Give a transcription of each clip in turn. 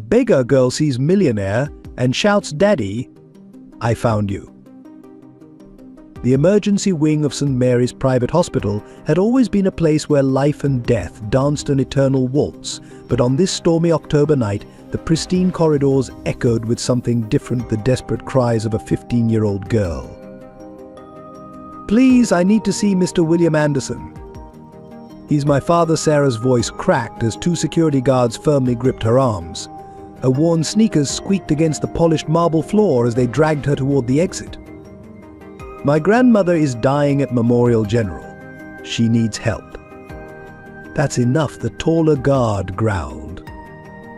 Beggar girl sees Millionaire and shouts, "Daddy, I found you." The emergency wing of St. Mary's Private Hospital had always been a place where life and death danced an eternal waltz, but on this stormy October night, the pristine corridors echoed with something different: the desperate cries of a 15-year-old girl. "Please, I need to see Mr. William Anderson." "He's my father." Sarah's voice cracked as two security guards firmly gripped her arms. Her worn sneakers squeaked against the polished marble floor as they dragged her toward the exit. "My grandmother is dying at Memorial General. She needs help." "That's enough," the taller guard growled.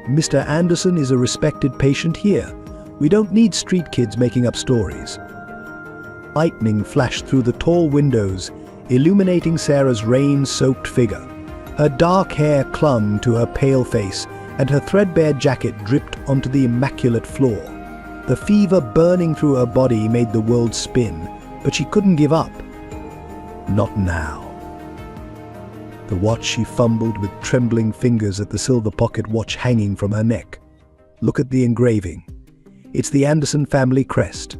"Mr. Anderson is a respected patient here. We don't need street kids making up stories." Lightning flashed through the tall windows, illuminating Sarah's rain-soaked figure. Her dark hair clung to her pale face, and her threadbare jacket dripped onto the immaculate floor. The fever burning through her body made the world spin, but she couldn't give up. Not now. The watch she fumbled with trembling fingers at the silver pocket watch hanging from her neck. Look at the engraving. It's the Anderson family crest.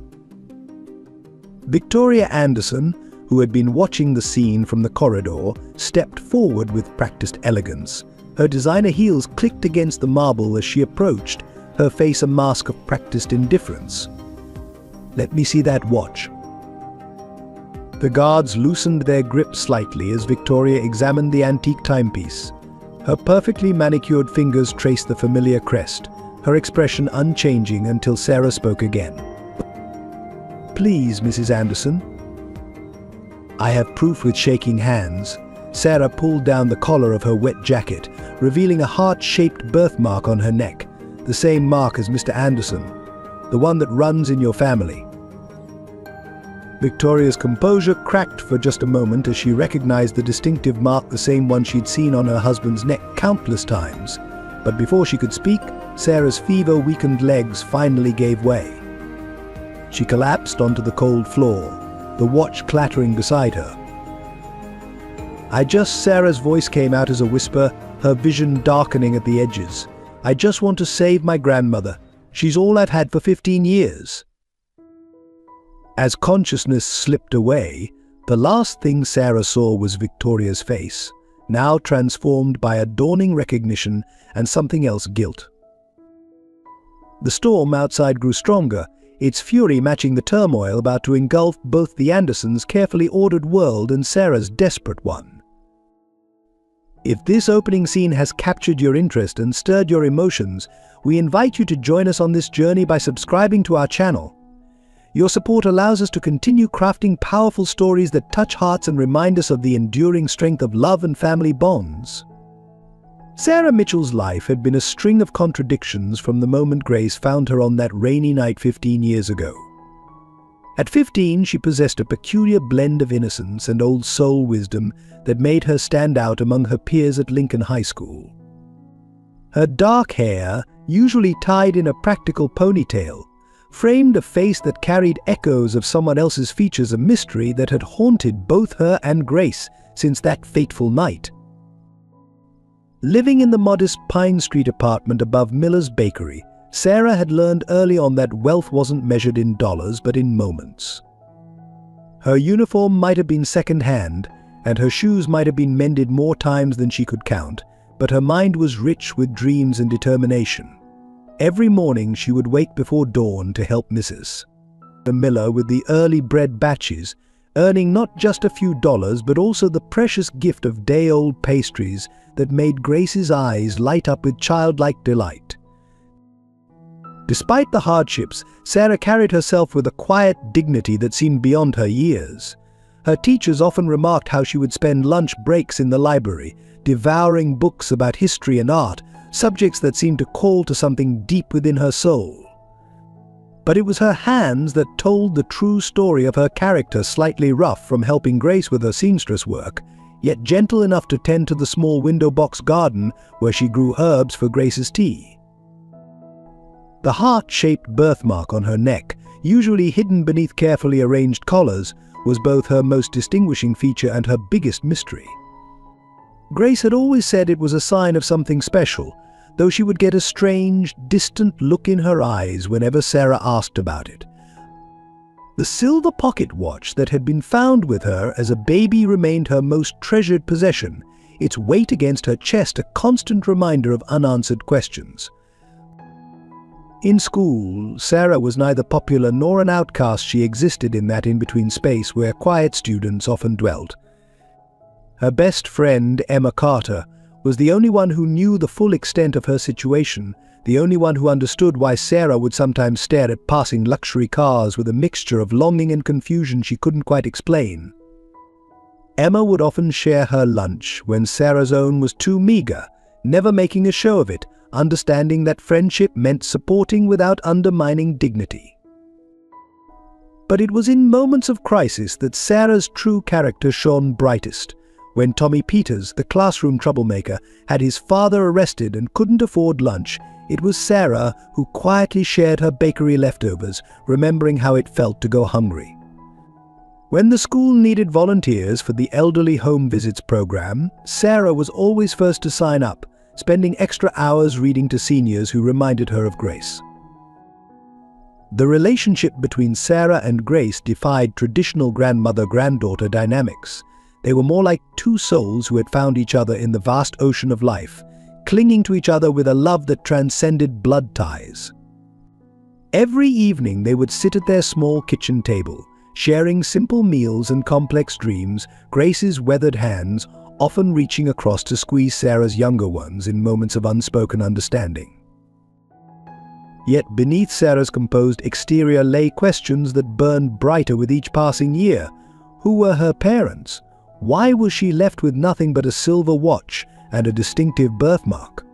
Victoria Anderson, who had been watching the scene from the corridor, stepped forward with practiced elegance. Her designer heels clicked against the marble as she approached, her face a mask of practiced indifference. "Let me see that watch." The guards loosened their grip slightly as Victoria examined the antique timepiece. Her perfectly manicured fingers traced the familiar crest, her expression unchanging until Sarah spoke again. "Please, Mrs. Anderson." "I have proof." With shaking hands, Sarah pulled down the collar of her wet jacket, revealing a heart-shaped birthmark on her neck, the same mark as Mr. Anderson, the one that runs in your family. Victoria's composure cracked for just a moment as she recognized the distinctive mark, the same one she'd seen on her husband's neck countless times. But before she could speak, Sarah's fever-weakened legs finally gave way. She collapsed onto the cold floor, the watch clattering beside her. Sarah's voice came out as a whisper, her vision darkening at the edges. "I just want to save my grandmother. She's all I've had for 15 years. As consciousness slipped away, the last thing Sarah saw was Victoria's face, now transformed by a dawning recognition and something else: guilt. The storm outside grew stronger, its fury matching the turmoil about to engulf both the Andersons' carefully ordered world and Sarah's desperate one. If this opening scene has captured your interest and stirred your emotions, we invite you to join us on this journey by subscribing to our channel. Your support allows us to continue crafting powerful stories that touch hearts and remind us of the enduring strength of love and family bonds. Sarah Mitchell's life had been a string of contradictions from the moment Grace found her on that rainy night 15 years ago. At 15, she possessed a peculiar blend of innocence and old soul wisdom that made her stand out among her peers at Lincoln High School. Her dark hair, usually tied in a practical ponytail, framed a face that carried echoes of someone else's features, a mystery that had haunted both her and Grace since that fateful night. Living in the modest Pine Street apartment above Miller's Bakery, Sarah had learned early on that wealth wasn't measured in dollars but in moments. Her uniform might have been second-hand, and her shoes might have been mended more times than she could count, but her mind was rich with dreams and determination. Every morning she would wake before dawn to help Mrs. Miller with the early bread batches, earning not just a few dollars but also the precious gift of day-old pastries that made Grace's eyes light up with childlike delight. Despite the hardships, Sarah carried herself with a quiet dignity that seemed beyond her years. Her teachers often remarked how she would spend lunch breaks in the library, devouring books about history and art, subjects that seemed to call to something deep within her soul. But it was her hands that told the true story of her character, slightly rough from helping Grace with her seamstress work, yet gentle enough to tend to the small window box garden where she grew herbs for Grace's tea. The heart-shaped birthmark on her neck, usually hidden beneath carefully arranged collars, was both her most distinguishing feature and her biggest mystery. Grace had always said it was a sign of something special, though she would get a strange, distant look in her eyes whenever Sarah asked about it. The silver pocket watch that had been found with her as a baby remained her most treasured possession, its weight against her chest a constant reminder of unanswered questions. In school, Sarah was neither popular nor an outcast. She existed in that in-between space where quiet students often dwelt. Her best friend, Emma Carter, was the only one who knew the full extent of her situation, the only one who understood why Sarah would sometimes stare at passing luxury cars with a mixture of longing and confusion she couldn't quite explain. Emma would often share her lunch when Sarah's own was too meager, never making a show of it, understanding that friendship meant supporting without undermining dignity. But it was in moments of crisis that Sarah's true character shone brightest. When Tommy Peters, the classroom troublemaker, had his father arrested and couldn't afford lunch, it was Sarah who quietly shared her bakery leftovers, remembering how it felt to go hungry. When the school needed volunteers for the elderly home visits program, Sarah was always first to sign up, spending extra hours reading to seniors who reminded her of Grace. The relationship between Sarah and Grace defied traditional grandmother-granddaughter dynamics. They were more like two souls who had found each other in the vast ocean of life, clinging to each other with a love that transcended blood ties. Every evening they would sit at their small kitchen table, sharing simple meals and complex dreams, Grace's weathered hands often reaching across to squeeze Sarah's younger ones in moments of unspoken understanding. Yet beneath Sarah's composed exterior lay questions that burned brighter with each passing year. Who were her parents? Why was she left with nothing but a silver watch and a distinctive birthmark?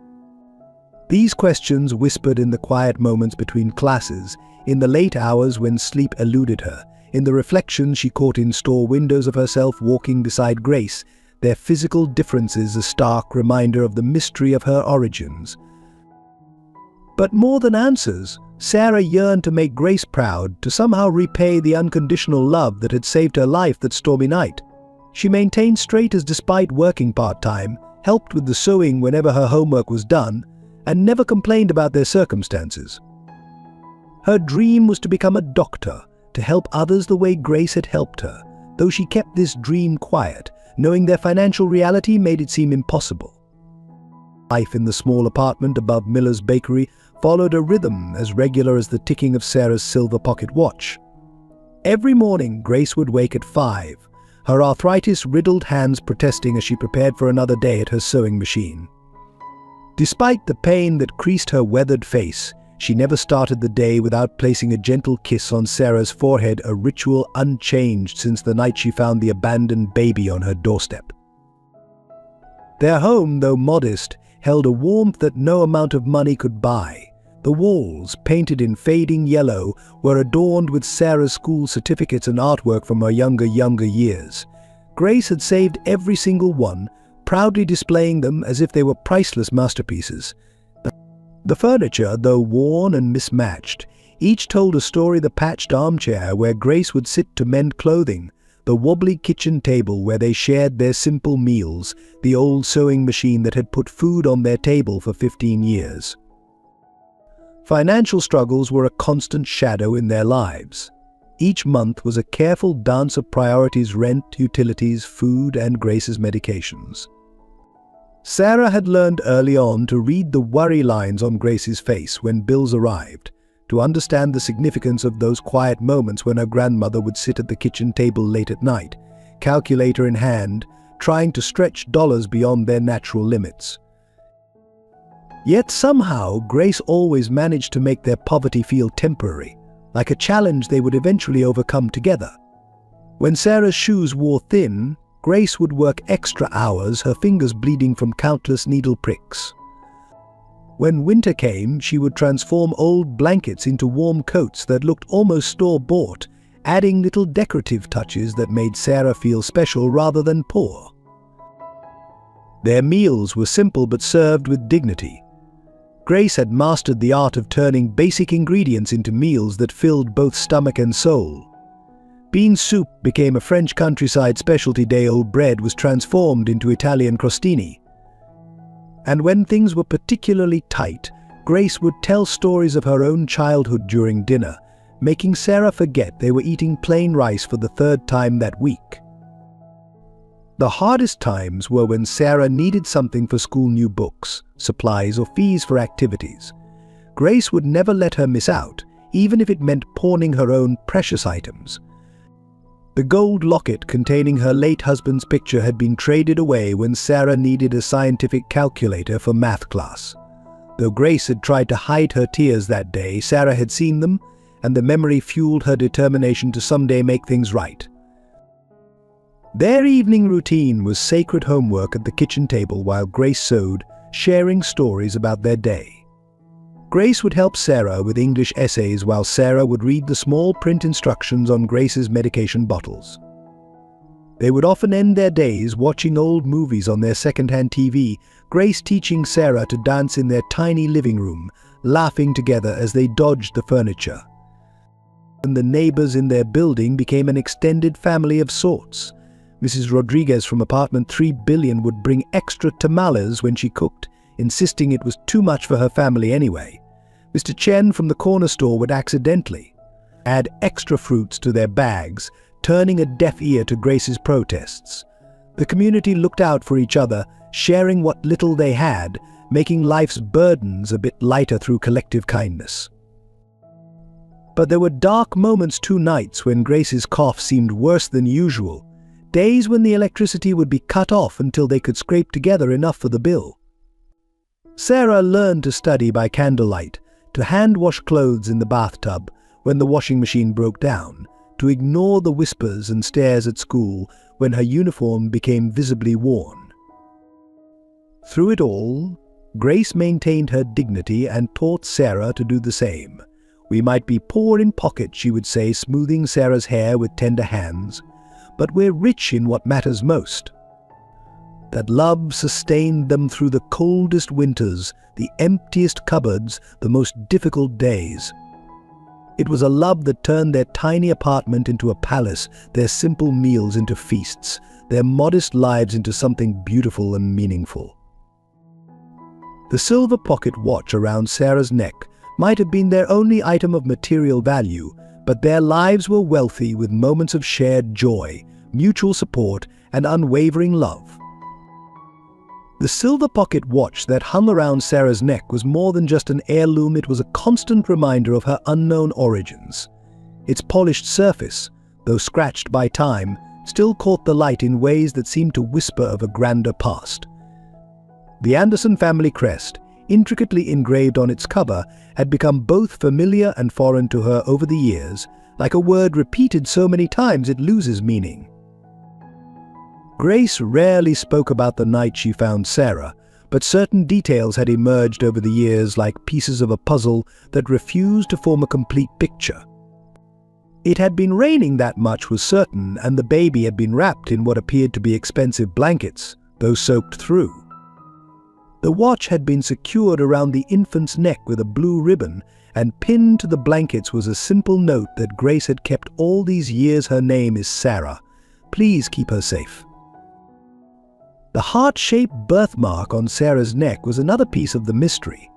These questions whispered in the quiet moments between classes, in the late hours when sleep eluded her, in the reflections she caught in store windows of herself walking beside Grace, their physical differences a stark reminder of the mystery of her origins. But more than answers, Sarah yearned to make Grace proud, to somehow repay the unconditional love that had saved her life that stormy night. She maintained straight as despite working part-time, helped with the sewing whenever her homework was done, and never complained about their circumstances. Her dream was to become a doctor, to help others the way Grace had helped her, though she kept this dream quiet, knowing their financial reality made it seem impossible. Life in the small apartment above Miller's bakery followed a rhythm as regular as the ticking of Sarah's silver pocket watch. Every morning, Grace would wake at 5, her arthritis-riddled hands protesting as she prepared for another day at her sewing machine. Despite the pain that creased her weathered face, she never started the day without placing a gentle kiss on Sarah's forehead, a ritual unchanged since the night she found the abandoned baby on her doorstep. Their home, though modest, held a warmth that no amount of money could buy. The walls, painted in fading yellow, were adorned with Sarah's school certificates and artwork from her younger years. Grace had saved every single one, proudly displaying them as if they were priceless masterpieces. The furniture, though worn and mismatched, each told a story: the patched armchair where Grace would sit to mend clothing, the wobbly kitchen table where they shared their simple meals, the old sewing machine that had put food on their table for 15 years. Financial struggles were a constant shadow in their lives. Each month was a careful dance of priorities: rent, utilities, food, and Grace's medications. Sarah had learned early on to read the worry lines on Grace's face when bills arrived, to understand the significance of those quiet moments when her grandmother would sit at the kitchen table late at night, calculator in hand, trying to stretch dollars beyond their natural limits. Yet somehow, Grace always managed to make their poverty feel temporary, like a challenge they would eventually overcome together. When Sarah's shoes wore thin, Grace would work extra hours, her fingers bleeding from countless needle pricks. When winter came, she would transform old blankets into warm coats that looked almost store-bought, adding little decorative touches that made Sarah feel special rather than poor. Their meals were simple but served with dignity. Grace had mastered the art of turning basic ingredients into meals that filled both stomach and soul. Bean soup became a French countryside specialty. Day-old bread was transformed into Italian crostini. And when things were particularly tight, Grace would tell stories of her own childhood during dinner, making Sarah forget they were eating plain rice for the third time that week. The hardest times were when Sarah needed something for school, new books, supplies, or fees for activities. Grace would never let her miss out, even if it meant pawning her own precious items. The gold locket containing her late husband's picture had been traded away when Sarah needed a scientific calculator for math class. Though Grace had tried to hide her tears that day, Sarah had seen them, and the memory fueled her determination to someday make things right. Their evening routine was sacred homework at the kitchen table while Grace sewed, sharing stories about their day. Grace would help Sarah with English essays while Sarah would read the small print instructions on Grace's medication bottles. They would often end their days watching old movies on their second-hand TV, Grace teaching Sarah to dance in their tiny living room, laughing together as they dodged the furniture. And the neighbors in their building became an extended family of sorts. Mrs. Rodriguez from apartment 3 billion would bring extra tamales when she cooked, insisting it was too much for her family anyway. Mr. Chen from the corner store would accidentally add extra fruits to their bags, turning a deaf ear to Grace's protests. The community looked out for each other, sharing what little they had, making life's burdens a bit lighter through collective kindness. But there were dark moments, 2 nights when Grace's cough seemed worse than usual, days when the electricity would be cut off until they could scrape together enough for the bill. Sarah learned to study by candlelight, to hand-wash clothes in the bathtub when the washing machine broke down, to ignore the whispers and stares at school when her uniform became visibly worn. Through it all, Grace maintained her dignity and taught Sarah to do the same. "We might be poor in pocket," she would say, smoothing Sarah's hair with tender hands, "but we're rich in what matters most." That love sustained them through the coldest winters, the emptiest cupboards, the most difficult days. It was a love that turned their tiny apartment into a palace, their simple meals into feasts, their modest lives into something beautiful and meaningful. The silver pocket watch around Sarah's neck might have been their only item of material value, but their lives were wealthy with moments of shared joy, mutual support, and unwavering love. The silver pocket watch that hung around Sarah's neck was more than just an heirloom, it was a constant reminder of her unknown origins. Its polished surface, though scratched by time, still caught the light in ways that seemed to whisper of a grander past. The Anderson family crest, intricately engraved on its cover, had become both familiar and foreign to her over the years, like a word repeated so many times it loses meaning. Grace rarely spoke about the night she found Sarah, but certain details had emerged over the years like pieces of a puzzle that refused to form a complete picture. It had been raining, that much was certain, and the baby had been wrapped in what appeared to be expensive blankets, though soaked through. The watch had been secured around the infant's neck with a blue ribbon, and pinned to the blankets was a simple note that Grace had kept all these years. "Her name is Sarah. Please keep her safe." The heart-shaped birthmark on Sarah's neck was another piece of the mystery.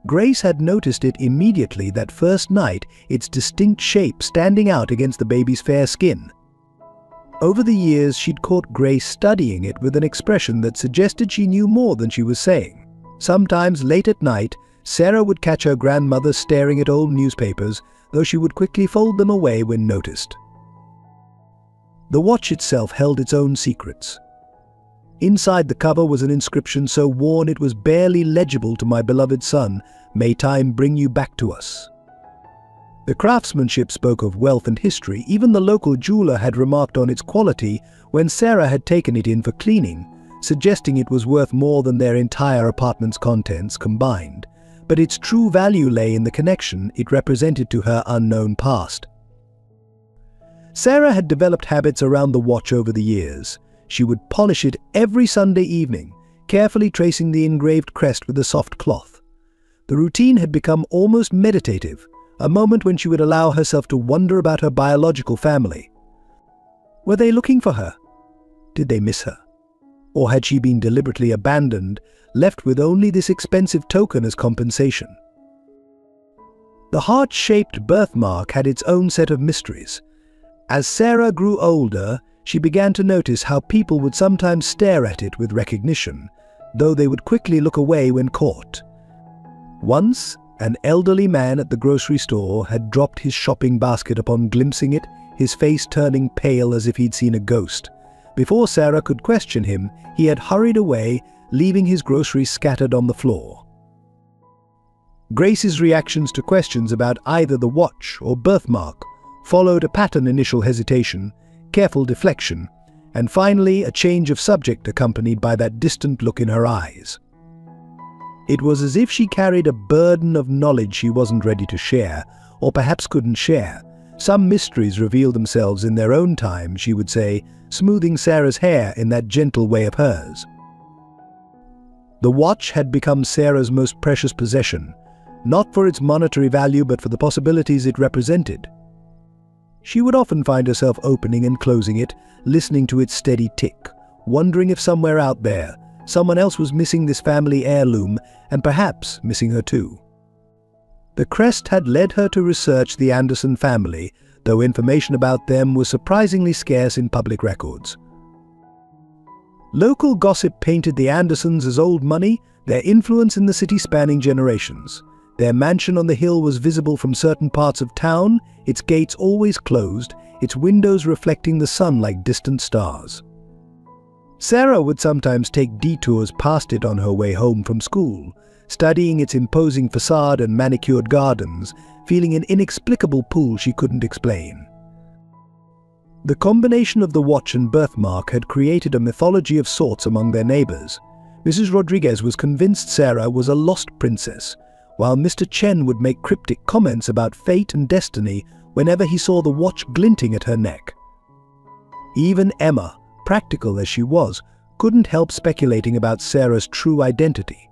Grace had noticed it immediately that first night, its distinct shape standing out against the baby's fair skin. Over the years, she'd caught Grace studying it with an expression that suggested she knew more than she was saying. Sometimes late at night, Sarah would catch her grandmother staring at old newspapers, though she would quickly fold them away when noticed. The watch itself held its own secrets. Inside the cover was an inscription so worn it was barely legible: "To my beloved son, may time bring you back to us." The craftsmanship spoke of wealth and history. Even the local jeweler had remarked on its quality when Sarah had taken it in for cleaning, suggesting it was worth more than their entire apartment's contents combined. But its true value lay in the connection it represented to her unknown past. Sarah had developed habits around the watch over the years. She would polish it every Sunday evening, carefully tracing the engraved crest with a soft cloth. The routine had become almost meditative, a moment when she would allow herself to wonder about her biological family. Were they looking for her? Did they miss her? Or had she been deliberately abandoned, left with only this expensive token as compensation? The heart-shaped birthmark had its own set of mysteries. As Sarah grew older, she began to notice how people would sometimes stare at it with recognition, though they would quickly look away when caught. Once, an elderly man at the grocery store had dropped his shopping basket upon glimpsing it, his face turning pale as if he'd seen a ghost. Before Sarah could question him, he had hurried away, leaving his groceries scattered on the floor. Grace's reactions to questions about either the watch or birthmark followed a pattern: initial hesitation, careful deflection, and finally a change of subject accompanied by that distant look in her eyes. It was as if she carried a burden of knowledge she wasn't ready to share, or perhaps couldn't share. Some mysteries reveal themselves in their own time, she would say, smoothing Sarah's hair in that gentle way of hers. The watch had become Sarah's most precious possession, not for its monetary value but for the possibilities it represented. She would often find herself opening and closing it, listening to its steady tick, wondering if somewhere out there, someone else was missing this family heirloom, and perhaps missing her too. The crest had led her to research the Anderson family, though information about them was surprisingly scarce in public records. Local gossip painted the Andersons as old money, their influence in the city spanning generations. Their mansion on the hill was visible from certain parts of town, its gates always closed, its windows reflecting the sun like distant stars. Sarah would sometimes take detours past it on her way home from school, studying its imposing facade and manicured gardens, feeling an inexplicable pull she couldn't explain. The combination of the watch and birthmark had created a mythology of sorts among their neighbors. Mrs. Rodriguez was convinced Sarah was a lost princess, while Mr. Chen would make cryptic comments about fate and destiny whenever he saw the watch glinting at her neck. Even Emma, practical as she was, couldn't help speculating about Sarah's true identity.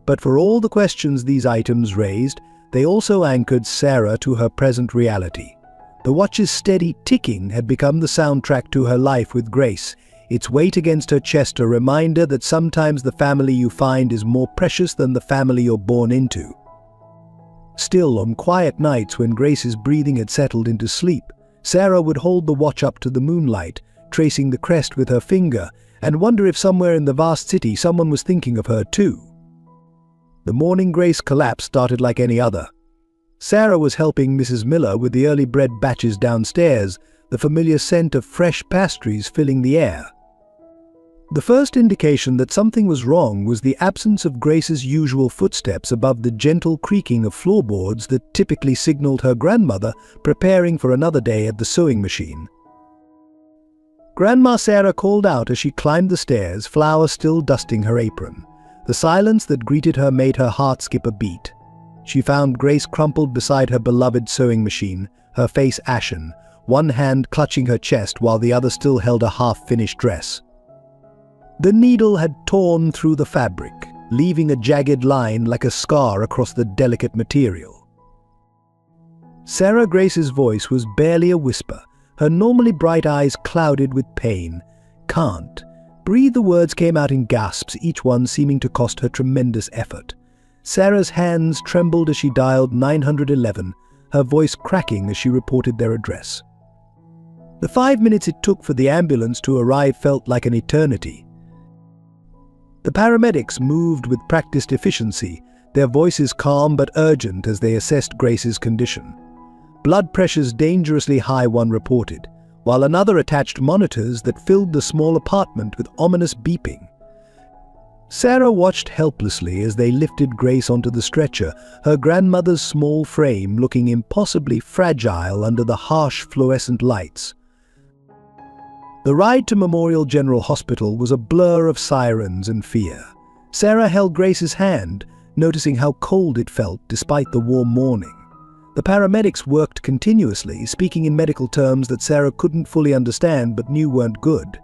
But for all the questions these items raised, they also anchored Sarah to her present reality. The watch's steady ticking had become the soundtrack to her life with Grace, its weight against her chest a reminder that sometimes the family you find is more precious than the family you're born into. Still, on quiet nights when Grace's breathing had settled into sleep, Sarah would hold the watch up to the moonlight, tracing the crest with her finger, and wonder if somewhere in the vast city someone was thinking of her too. The morning Grace collapse started like any other. Sarah was helping Mrs. Miller with the early bread batches downstairs, the familiar scent of fresh pastries filling the air. The first indication that something was wrong was the absence of Grace's usual footsteps above the gentle creaking of floorboards that typically signaled her grandmother preparing for another day at the sewing machine. Grandma Sarah called out as she climbed the stairs, flour still dusting her apron. The silence that greeted her made her heart skip a beat. She found Grace crumpled beside her beloved sewing machine, her face ashen, one hand clutching her chest while the other still held a half-finished dress. The needle had torn through the fabric, leaving a jagged line like a scar across the delicate material. Sarah Grace's voice was barely a whisper, her normally bright eyes clouded with pain. "Can't." Breathe the words came out in gasps, each one seeming to cost her tremendous effort. Sarah's hands trembled as she dialed 911, her voice cracking as she reported their address. The 5 minutes it took for the ambulance to arrive felt like an eternity. The paramedics moved with practiced efficiency, their voices calm but urgent as they assessed Grace's condition. Blood pressures dangerously high, one reported, while another attached monitors that filled the small apartment with ominous beeping. Sarah watched helplessly as they lifted Grace onto the stretcher, her grandmother's small frame looking impossibly fragile under the harsh fluorescent lights. The ride to Memorial General Hospital was a blur of sirens and fear. Sarah held Grace's hand, noticing how cold it felt despite the warm morning. The paramedics worked continuously, speaking in medical terms that Sarah couldn't fully understand but knew weren't good.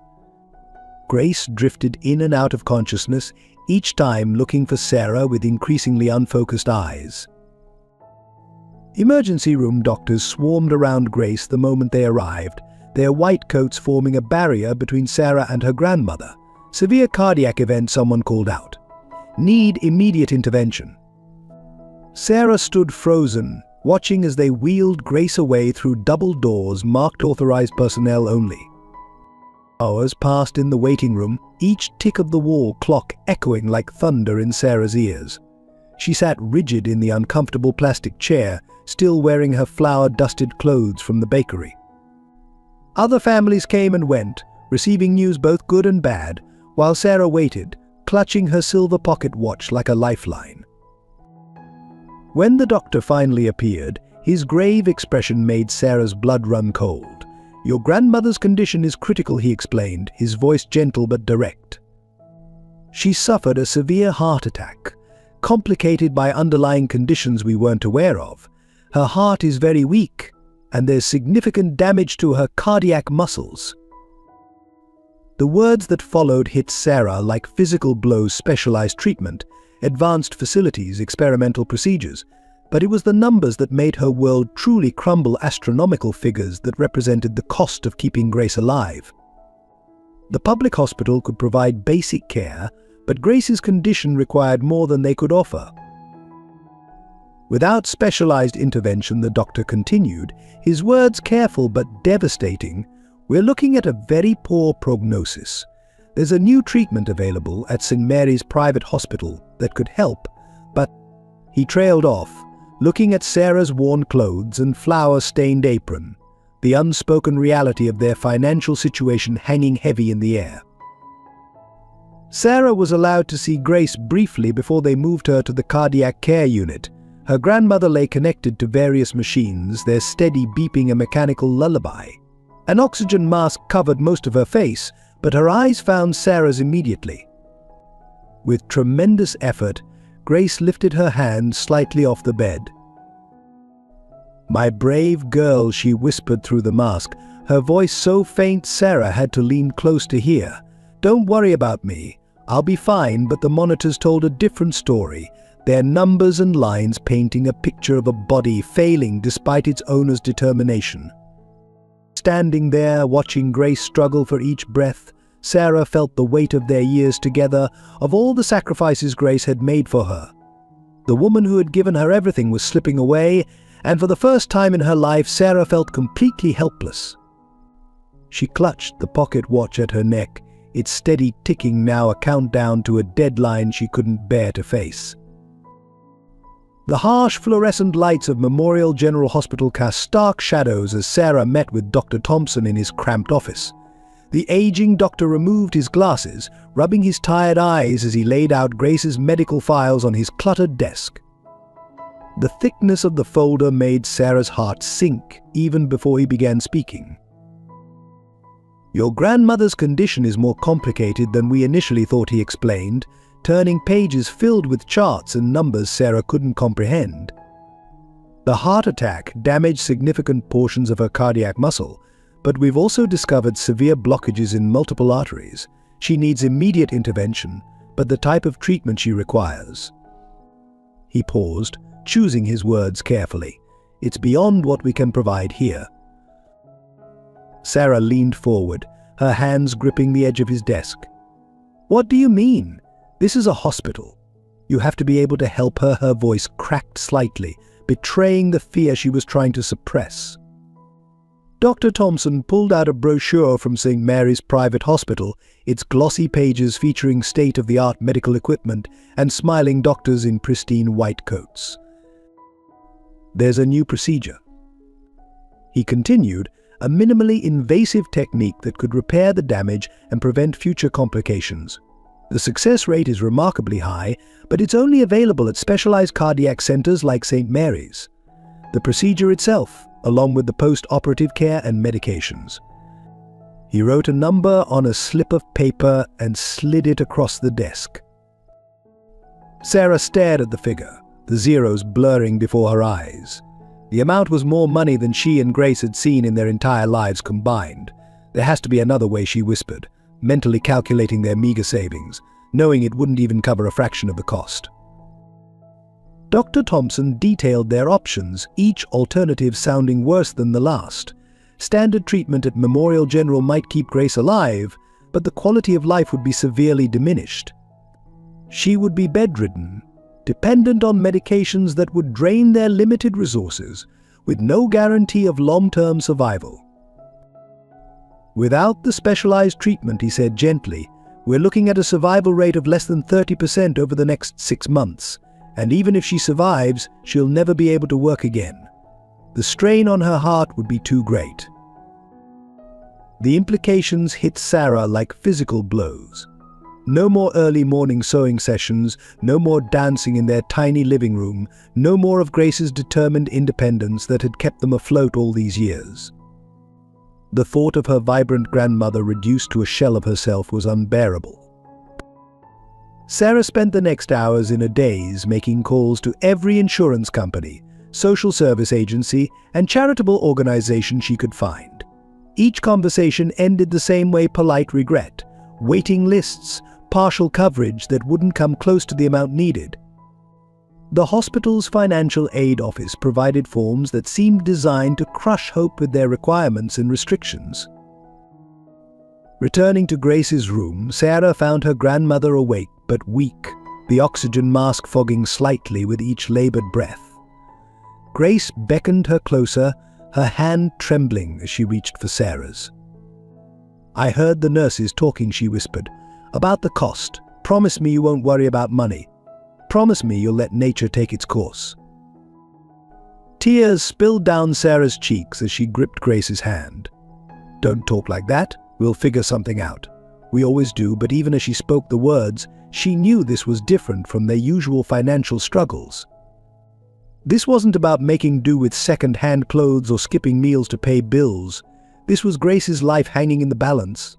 Grace drifted in and out of consciousness, each time looking for Sarah with increasingly unfocused eyes. Emergency room doctors swarmed around Grace the moment they arrived, their white coats forming a barrier between Sarah and her grandmother. Severe cardiac event, someone called out. Need immediate intervention. Sarah stood frozen, watching as they wheeled Grace away through double doors marked authorized personnel only. Hours passed in the waiting room, each tick of the wall clock echoing like thunder in Sarah's ears. She sat rigid in the uncomfortable plastic chair, still wearing her flour-dusted clothes from the bakery. Other families came and went, receiving news both good and bad, while Sarah waited, clutching her silver pocket watch like a lifeline. When the doctor finally appeared, his grave expression made Sarah's blood run cold. "Your grandmother's condition is critical," he explained, his voice gentle but direct. "She suffered a severe heart attack, complicated by underlying conditions we weren't aware of. Her heart is very weak, and there's significant damage to her cardiac muscles." The words that followed hit Sarah like physical blows: specialized treatment, advanced facilities, experimental procedures. But it was the numbers that made her world truly crumble, astronomical figures that represented the cost of keeping Grace alive. The public hospital could provide basic care, but Grace's condition required more than they could offer. Without specialized intervention, the doctor continued, his words careful but devastating, "We're looking at a very poor prognosis. There's a new treatment available at St. Mary's private hospital that could help, but..." He trailed off, looking at Sarah's worn clothes and flour-stained apron, the unspoken reality of their financial situation hanging heavy in the air. Sarah was allowed to see Grace briefly before they moved her to the cardiac care unit. Her grandmother lay connected to various machines, their steady beeping a mechanical lullaby. An oxygen mask covered most of her face, but her eyes found Sarah's immediately. With tremendous effort, Grace lifted her hand slightly off the bed. "My brave girl," she whispered through the mask, her voice so faint Sarah had to lean close to hear. "Don't worry about me. I'll be fine." But the monitors told a different story, their numbers and lines painting a picture of a body failing despite its owner's determination. Standing there, watching Grace struggle for each breath, Sarah felt the weight of their years together, of all the sacrifices Grace had made for her. The woman who had given her everything was slipping away, and for the first time in her life, Sarah felt completely helpless. She clutched the pocket watch at her neck, its steady ticking now a countdown to a deadline she couldn't bear to face. The harsh fluorescent lights of Memorial General Hospital cast stark shadows as Sarah met with Dr. Thompson in his cramped office. The aging doctor removed his glasses, rubbing his tired eyes as he laid out Grace's medical files on his cluttered desk. The thickness of the folder made Sarah's heart sink even before he began speaking. "Your grandmother's condition is more complicated than we initially thought," he explained, turning pages filled with charts and numbers Sarah couldn't comprehend. "The heart attack damaged significant portions of her cardiac muscle, but we've also discovered severe blockages in multiple arteries. She needs immediate intervention, but the type of treatment she requires..." He paused, choosing his words carefully. "It's beyond what we can provide here." Sarah leaned forward, her hands gripping the edge of his desk. "What do you mean? This is a hospital. You have to be able to help her." Her voice cracked slightly, betraying the fear she was trying to suppress. Dr. Thompson pulled out a brochure from St. Mary's private hospital, its glossy pages featuring state-of-the-art medical equipment and smiling doctors in pristine white coats. "There's a new procedure," he continued, "a minimally invasive technique that could repair the damage and prevent future complications. The success rate is remarkably high, but it's only available at specialized cardiac centers like St. Mary's. The procedure itself, along with the post-operative care and medications." He wrote a number on a slip of paper and slid it across the desk. Sarah stared at the figure, the zeros blurring before her eyes. The amount was more money than she and Grace had seen in their entire lives combined. "There has to be another way," she whispered, mentally calculating their meager savings, knowing it wouldn't even cover a fraction of the cost. Dr. Thompson detailed their options, each alternative sounding worse than the last. Standard treatment at Memorial General might keep Grace alive, but the quality of life would be severely diminished. She would be bedridden, dependent on medications that would drain their limited resources, with no guarantee of long-term survival. Without the specialized treatment, he said gently, we're looking at a survival rate of less than 30% over the next 6 months, and even if she survives, she'll never be able to work again. The strain on her heart would be too great. The implications hit Sarah like physical blows. No more early morning sewing sessions, no more dancing in their tiny living room, no more of Grace's determined independence that had kept them afloat all these years. The thought of her vibrant grandmother reduced to a shell of herself was unbearable. Sarah spent the next hours in a daze making calls to every insurance company, social service agency, and charitable organization she could find. Each conversation ended the same way: polite regret, waiting lists, partial coverage that wouldn't come close to the amount needed. The hospital's financial aid office provided forms that seemed designed to crush hope with their requirements and restrictions. Returning to Grace's room, Sarah found her grandmother awake but weak, the oxygen mask fogging slightly with each labored breath. Grace beckoned her closer, her hand trembling as she reached for Sarah's. "I heard the nurses talking," she whispered, "about the cost. Promise me you won't worry about money. Promise me you'll let nature take its course." Tears spilled down Sarah's cheeks as she gripped Grace's hand. "Don't talk like that. We'll figure something out. We always do," but even as she spoke the words, she knew this was different from their usual financial struggles. This wasn't about making do with second-hand clothes or skipping meals to pay bills. This was Grace's life hanging in the balance.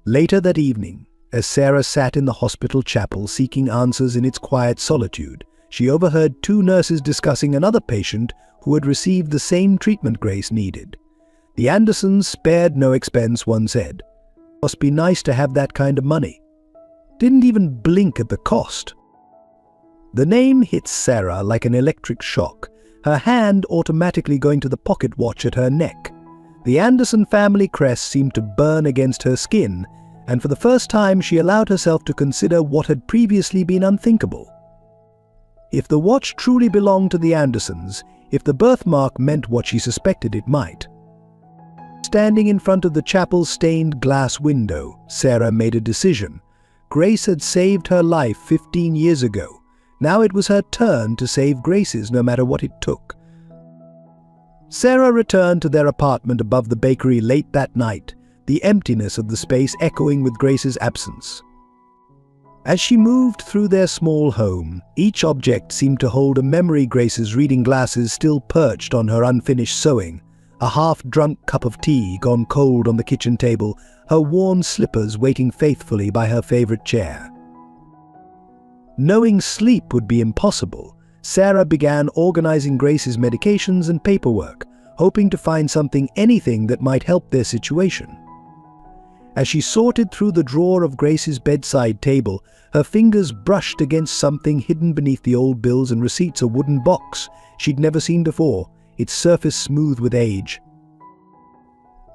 Later that evening, as Sarah sat in the hospital chapel seeking answers in its quiet solitude, she overheard 2 nurses discussing another patient who had received the same treatment Grace needed. "The Andersons spared no expense," one said. "Must be nice to have that kind of money." Didn't even blink at the cost. The name hit Sarah like an electric shock, her hand automatically going to the pocket watch at her neck. The Anderson family crest seemed to burn against her skin, and for the first time she allowed herself to consider what had previously been unthinkable. If the watch truly belonged to the Andersons, if the birthmark meant what she suspected it might. Standing in front of the chapel's stained glass window, Sarah made a decision. Grace had saved her life 15 years ago. Now it was her turn to save Grace's, no matter what it took. Sarah returned to their apartment above the bakery late that night, the emptiness of the space echoing with Grace's absence. As she moved through their small home, each object seemed to hold a memory. Grace's reading glasses still perched on her unfinished sewing, a half-drunk cup of tea gone cold on the kitchen table, her worn slippers waiting faithfully by her favorite chair. Knowing sleep would be impossible, Sarah began organizing Grace's medications and paperwork, hoping to find anything that might help their situation. As she sorted through the drawer of Grace's bedside table, her fingers brushed against something hidden beneath the old bills and receipts, a wooden box she'd never seen before, its surface smooth with age.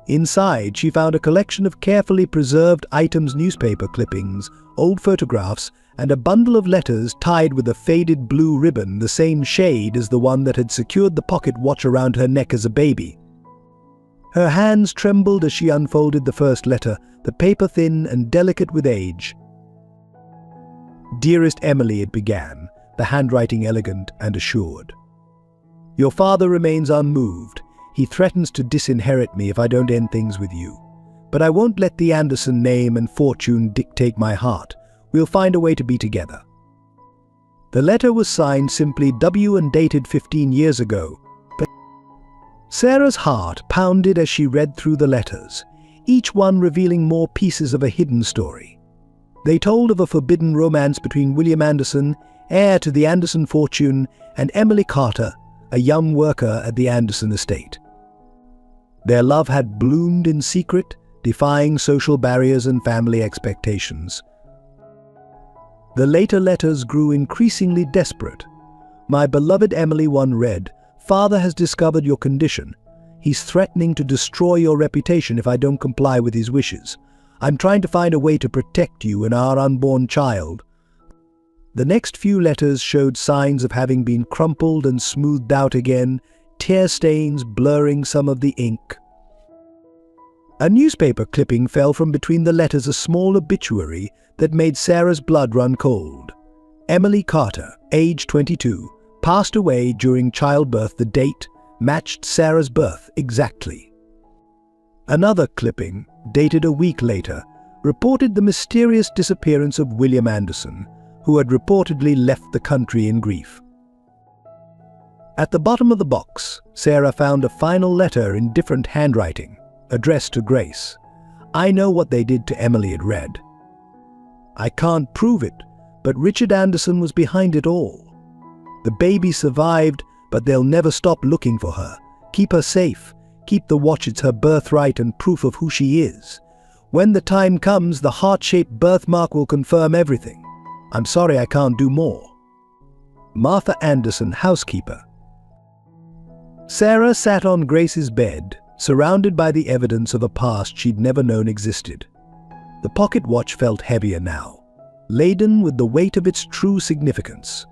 Inside, she found a collection of carefully preserved items: newspaper clippings, old photographs, and a bundle of letters tied with a faded blue ribbon, the same shade as the one that had secured the pocket watch around her neck as a baby. Her hands trembled as she unfolded the first letter, the paper thin and delicate with age. "Dearest Emily," it began, the handwriting elegant and assured. "Your father remains unmoved. He threatens to disinherit me if I don't end things with you. But I won't let the Anderson name and fortune dictate my heart. We'll find a way to be together." The letter was signed simply W and dated 15 years ago. But Sarah's heart pounded as she read through the letters, each one revealing more pieces of a hidden story. They told of a forbidden romance between William Anderson, heir to the Anderson fortune, and Emily Carter, a young worker at the Anderson estate. Their love had bloomed in secret, defying social barriers and family expectations. The later letters grew increasingly desperate. "My beloved Emily," one read, "Father has discovered your condition. He's threatening to destroy your reputation if I don't comply with his wishes. I'm trying to find a way to protect you and our unborn child." The next few letters showed signs of having been crumpled and smoothed out again, tear stains blurring some of the ink. A newspaper clipping fell from between the letters, a small obituary that made Sarah's blood run cold. Emily Carter, age 22, passed away during childbirth. The date matched Sarah's birth exactly. Another clipping, dated a week later, reported the mysterious disappearance of William Anderson, who had reportedly left the country in grief. At the bottom of the box, Sarah found a final letter in different handwriting, addressed to Grace. "I know what they did to Emily," it read. "I can't prove it, but Richard Anderson was behind it all. The baby survived, but they'll never stop looking for her. Keep her safe. Keep the watch. It's her birthright and proof of who she is. When the time comes, the heart-shaped birthmark will confirm everything. I'm sorry I can't do more. Martha Anderson, housekeeper." Sarah sat on Grace's bed, surrounded by the evidence of a past she'd never known existed. The pocket watch felt heavier now, laden with the weight of its true significance.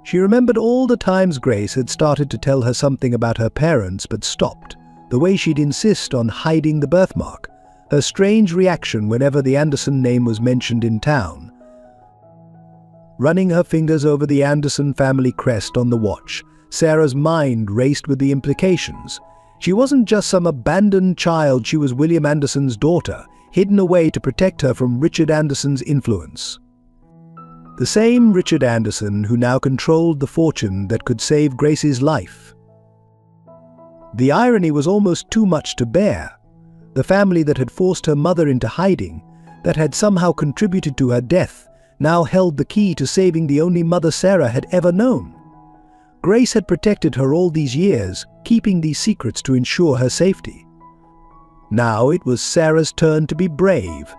She remembered all the times Grace had started to tell her something about her parents but stopped, the way she'd insist on hiding the birthmark, her strange reaction whenever the Anderson name was mentioned in town. Running her fingers over the Anderson family crest on the watch, Sarah's mind raced with the implications. She wasn't just some abandoned child, she was William Anderson's daughter, hidden away to protect her from Richard Anderson's influence. The same Richard Anderson who now controlled the fortune that could save Grace's life. The irony was almost too much to bear. The family that had forced her mother into hiding, that had somehow contributed to her death, now held the key to saving the only mother Sarah had ever known. Grace had protected her all these years, keeping these secrets to ensure her safety. Now it was Sarah's turn to be brave.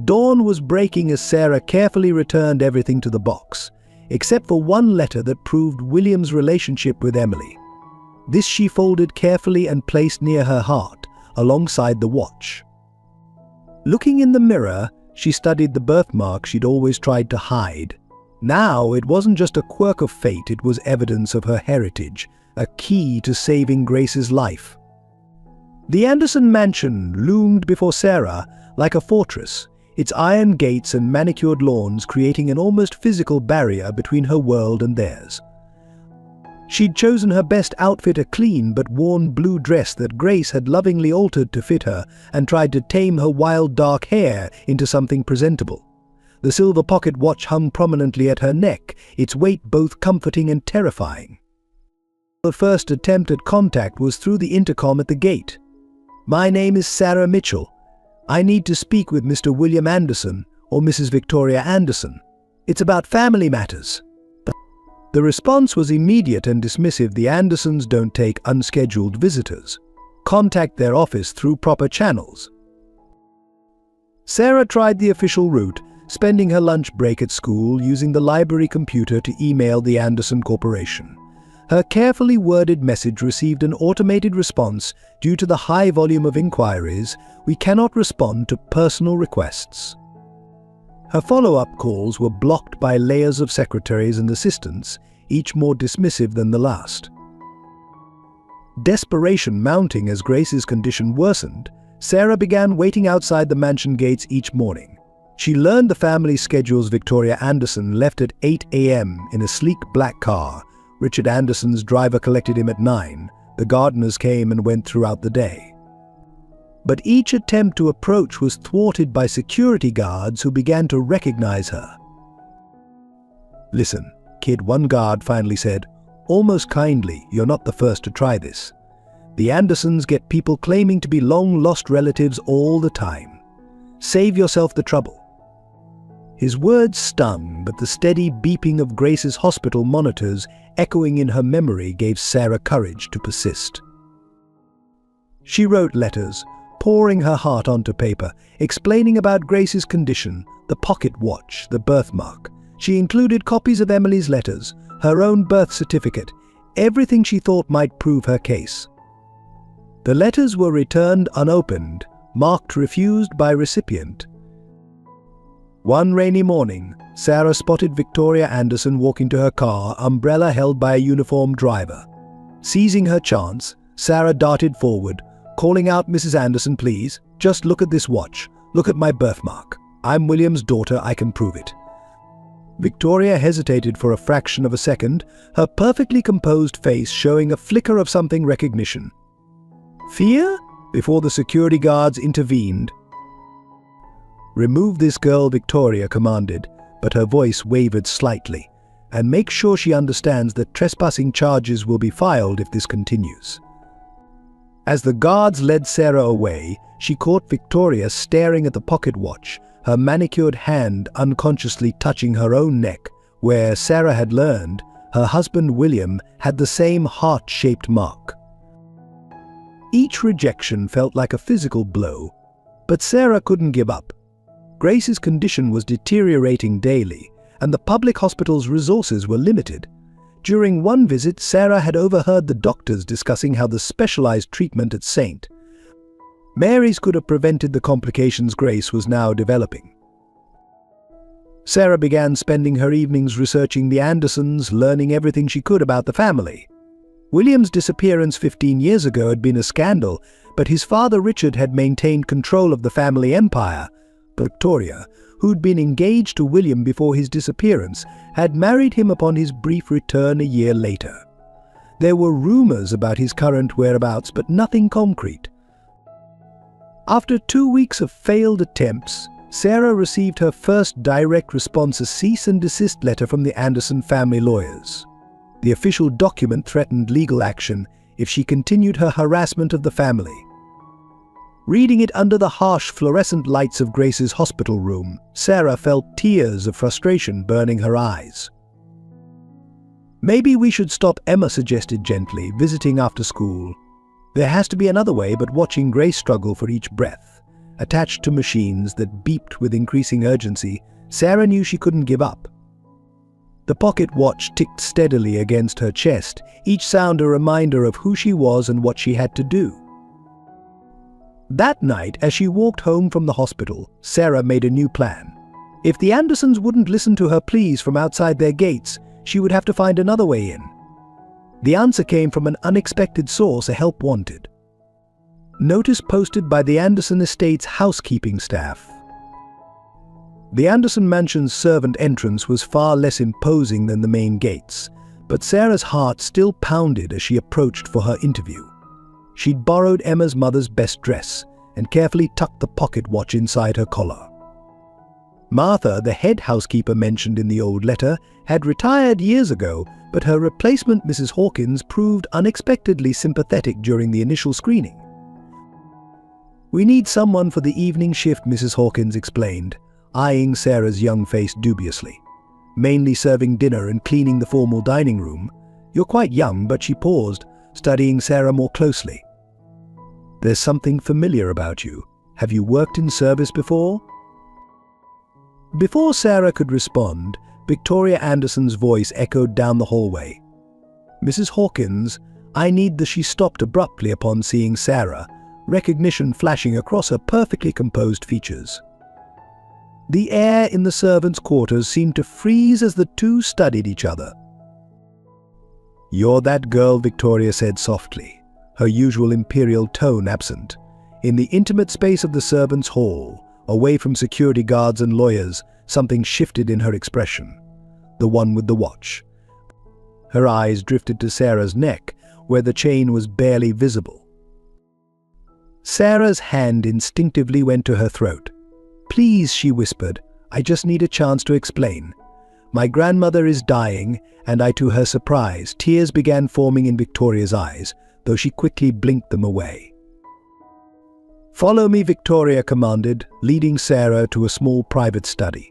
Dawn was breaking as Sarah carefully returned everything to the box, except for one letter that proved William's relationship with Emily. This she folded carefully and placed near her heart, alongside the watch. Looking in the mirror, she studied the birthmark she'd always tried to hide. Now it wasn't just a quirk of fate, it was evidence of her heritage, a key to saving Grace's life. The Anderson mansion loomed before Sarah like a fortress, its iron gates and manicured lawns creating an almost physical barrier between her world and theirs. She'd chosen her best outfit, a clean but worn blue dress that Grace had lovingly altered to fit her, and tried to tame her wild dark hair into something presentable. The silver pocket watch hung prominently at her neck, its weight both comforting and terrifying. Her first attempt at contact was through the intercom at the gate. "My name is Sarah Mitchell. I need to speak with Mr. William Anderson or Mrs. Victoria Anderson. It's about family matters." The response was immediate and dismissive. The Andersons don't take unscheduled visitors. Contact their office through proper channels. Sarah tried the official route, spending her lunch break at school using the library computer to email the Anderson Corporation. Her carefully worded message received an automated response. "Due to the high volume of inquiries, we cannot respond to personal requests." Her follow-up calls were blocked by layers of secretaries and assistants, each more dismissive than the last. Desperation mounting as Grace's condition worsened, Sarah began waiting outside the mansion gates each morning. She learned the family schedules. Victoria Anderson left at 8 a.m. in a sleek black car. Richard Anderson's driver collected him at 9. The gardeners came and went throughout the day. But each attempt to approach was thwarted by security guards who began to recognize her. "Listen, kid," one guard finally said, almost kindly, "you're not the first to try this. The Andersons get people claiming to be long-lost relatives all the time. Save yourself the trouble." His words stung, but the steady beeping of Grace's hospital monitors echoing in her memory gave Sarah courage to persist. She wrote letters, pouring her heart onto paper, explaining about Grace's condition, the pocket watch, the birthmark. She included copies of Emily's letters, her own birth certificate, everything she thought might prove her case. The letters were returned unopened, marked refused by recipient. One rainy morning, Sarah spotted Victoria Anderson walking to her car, umbrella held by a uniformed driver. Seizing her chance, Sarah darted forward, calling out, "Mrs. Anderson, please, just look at this watch. Look at my birthmark. I'm William's daughter, I can prove it." Victoria hesitated for a fraction of a second, her perfectly composed face showing a flicker of something recognition. Fear? Before the security guards intervened. "Remove this girl," Victoria commanded, but her voice wavered slightly. "And make sure she understands that trespassing charges will be filed if this continues." As the guards led Sarah away, she caught Victoria staring at the pocket watch, her manicured hand unconsciously touching her own neck, where, Sarah had learned, her husband William had the same heart-shaped mark. Each rejection felt like a physical blow, but Sarah couldn't give up. Grace's condition was deteriorating daily, and the public hospital's resources were limited. During one visit, Sarah had overheard the doctors discussing how the specialized treatment at St. Mary's could have prevented the complications Grace was now developing. Sarah began spending her evenings researching the Andersons, learning everything she could about the family. William's disappearance 15 years ago had been a scandal, but his father Richard had maintained control of the family empire. Victoria, who'd been engaged to William before his disappearance, had married him upon his brief return a year later. There were rumors about his current whereabouts, but nothing concrete. After 2 weeks of failed attempts, Sarah received her first direct response, a cease and desist letter from the Anderson family lawyers. The official document threatened legal action if she continued her harassment of the family. Reading it under the harsh fluorescent lights of Grace's hospital room, Sarah felt tears of frustration burning her eyes. "Maybe we should stop," Emma suggested gently, visiting after school. There has to be another way, but watching Grace struggle for each breath, attached to machines that beeped with increasing urgency, Sarah knew she couldn't give up. The pocket watch ticked steadily against her chest, each sound a reminder of who she was and what she had to do. That night, as she walked home from the hospital, Sarah made a new plan. If the Andersons wouldn't listen to her pleas from outside their gates, she would have to find another way in. The answer came from an unexpected source, a help wanted. Notice posted by the Anderson estate's housekeeping staff. The Anderson mansion's servant entrance was far less imposing than the main gates, but Sarah's heart still pounded as she approached for her interview. She'd borrowed Emma's mother's best dress and carefully tucked the pocket watch inside her collar. Martha, the head housekeeper mentioned in the old letter, had retired years ago, but her replacement, Mrs. Hawkins, proved unexpectedly sympathetic during the initial screening. "We need someone for the evening shift," Mrs. Hawkins explained, eyeing Sarah's young face dubiously. "Mainly serving dinner and cleaning the formal dining room. You're quite young," but she paused, studying Sarah more closely. "There's something familiar about you. Have you worked in service before?" Before Sarah could respond, Victoria Anderson's voice echoed down the hallway. "Mrs. Hawkins, I need the..." She stopped abruptly upon seeing Sarah, recognition flashing across her perfectly composed features. The air in the servants' quarters seemed to freeze as the two studied each other. "You're that girl," Victoria said softly, her usual imperial tone absent. In the intimate space of the servants' hall, away from security guards and lawyers, something shifted in her expression. The one with the watch. Her eyes drifted to Sarah's neck, where the chain was barely visible. Sarah's hand instinctively went to her throat. "Please," she whispered, "I just need a chance to explain. My grandmother is dying," and to her surprise, tears began forming in Victoria's eyes, though she quickly blinked them away. "Follow me," Victoria commanded, leading Sarah to a small private study.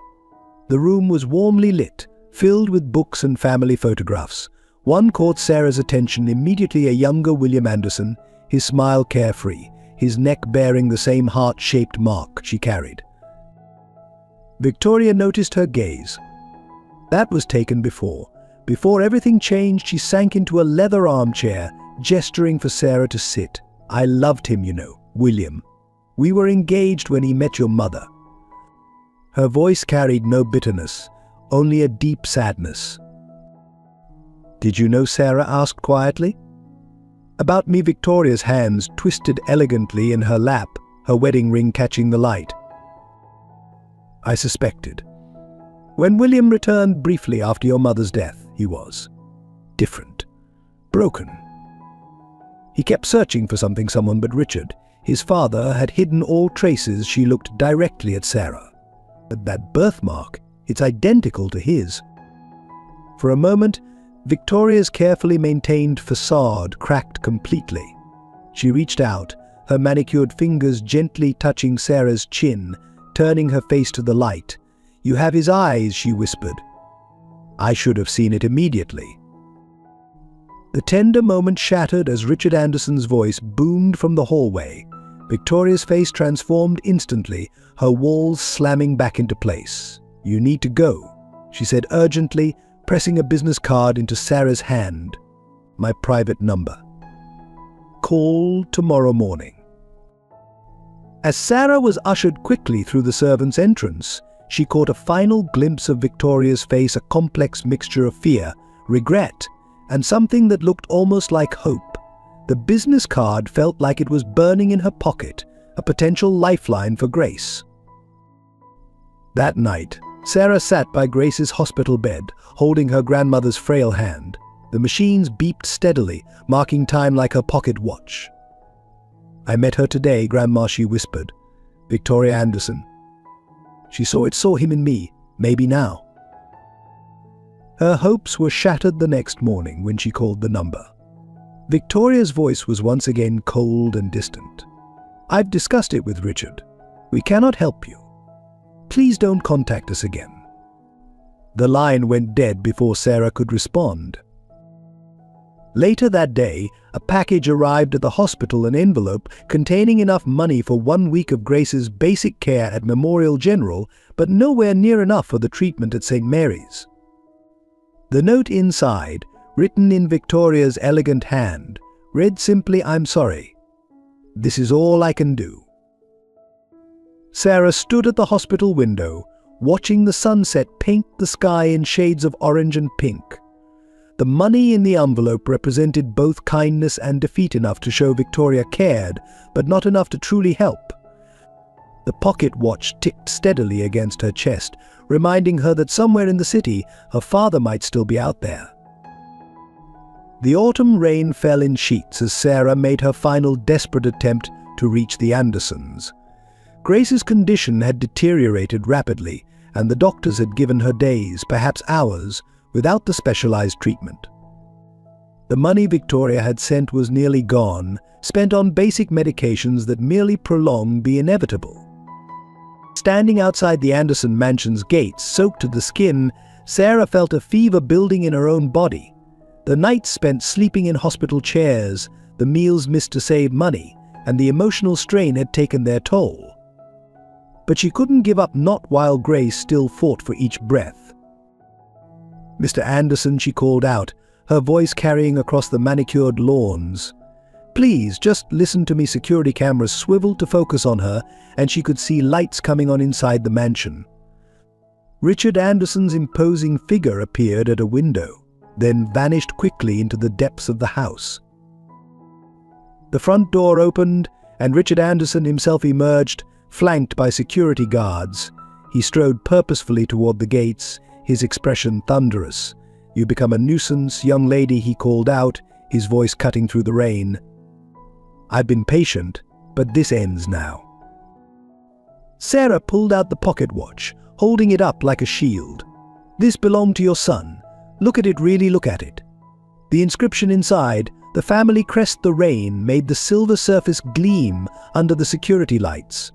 The room was warmly lit, filled with books and family photographs. One caught Sarah's attention immediately, a younger William Anderson, his smile carefree, his neck bearing the same heart-shaped mark she carried. Victoria noticed her gaze. That was taken before. Before everything changed, she sank into a leather armchair, gesturing for Sarah to sit, I loved him, you know, William. We were engaged when he met your mother." Her voice carried no bitterness, only a deep sadness. "Did you know Sarah?" asked quietly. "About me." Victoria's hands twisted elegantly in her lap, her wedding ring catching the light. "I suspected. When William returned briefly after your mother's death, he was different, broken. He kept searching for someone but Richard, his father, had hidden all traces. She looked directly at Sarah. That birthmark, it's identical to his." For a moment, Victoria's carefully maintained facade cracked completely. She reached out, her manicured fingers gently touching Sarah's chin, turning her face to the light. "You have his eyes," she whispered. "I should have seen it immediately." The tender moment shattered as Richard Anderson's voice boomed from the hallway. Victoria's face transformed instantly, her walls slamming back into place. "You need to go," she said urgently, pressing a business card into Sarah's hand. "My private number. Call tomorrow morning." As Sarah was ushered quickly through the servants' entrance, she caught a final glimpse of Victoria's face, a complex mixture of fear, regret, and something that looked almost like hope. The business card felt like it was burning in her pocket, a potential lifeline for Grace. That night, Sarah sat by Grace's hospital bed, holding her grandmother's frail hand. The machines beeped steadily, marking time like her pocket watch. "I met her today, Grandma," she whispered. "Victoria Anderson. She saw him in me, maybe now." Her hopes were shattered the next morning when she called the number. Victoria's voice was once again cold and distant. "I've discussed it with Richard. We cannot help you. Please don't contact us again." The line went dead before Sarah could respond. Later that day, a package arrived at the hospital, an envelope containing enough money for 1 week of Grace's basic care at Memorial General, but nowhere near enough for the treatment at St. Mary's. The note inside, written in Victoria's elegant hand, read simply, "I'm sorry. This is all I can do." Sarah stood at the hospital window, watching the sunset paint the sky in shades of orange and pink. The money in the envelope represented both kindness and defeat, enough to show Victoria cared, but not enough to truly help. The pocket watch ticked steadily against her chest, reminding her that somewhere in the city, her father might still be out there. The autumn rain fell in sheets as Sarah made her final desperate attempt to reach the Andersons. Grace's condition had deteriorated rapidly, and the doctors had given her days, perhaps hours, without the specialized treatment. The money Victoria had sent was nearly gone, spent on basic medications that merely prolonged the inevitable. Standing outside the Anderson mansion's gates, soaked to the skin, Sarah felt a fever building in her own body. The nights spent sleeping in hospital chairs, the meals missed to save money, and the emotional strain had taken their toll. But she couldn't give up, not while Grace still fought for each breath. "Mr. Anderson," she called out, her voice carrying across the manicured lawns. "Please, just listen to me." Security cameras swiveled to focus on her, and she could see lights coming on inside the mansion. Richard Anderson's imposing figure appeared at a window, then vanished quickly into the depths of the house. The front door opened, and Richard Anderson himself emerged, flanked by security guards. He strode purposefully toward the gates, his expression thunderous. "You become a nuisance, young lady," he called out, his voice cutting through the rain. "I've been patient, but this ends now." Sarah pulled out the pocket watch, holding it up like a shield. "This belonged to your son. Look at it, really look at it." The inscription inside, the family crest, the rain, made the silver surface gleam under the security lights.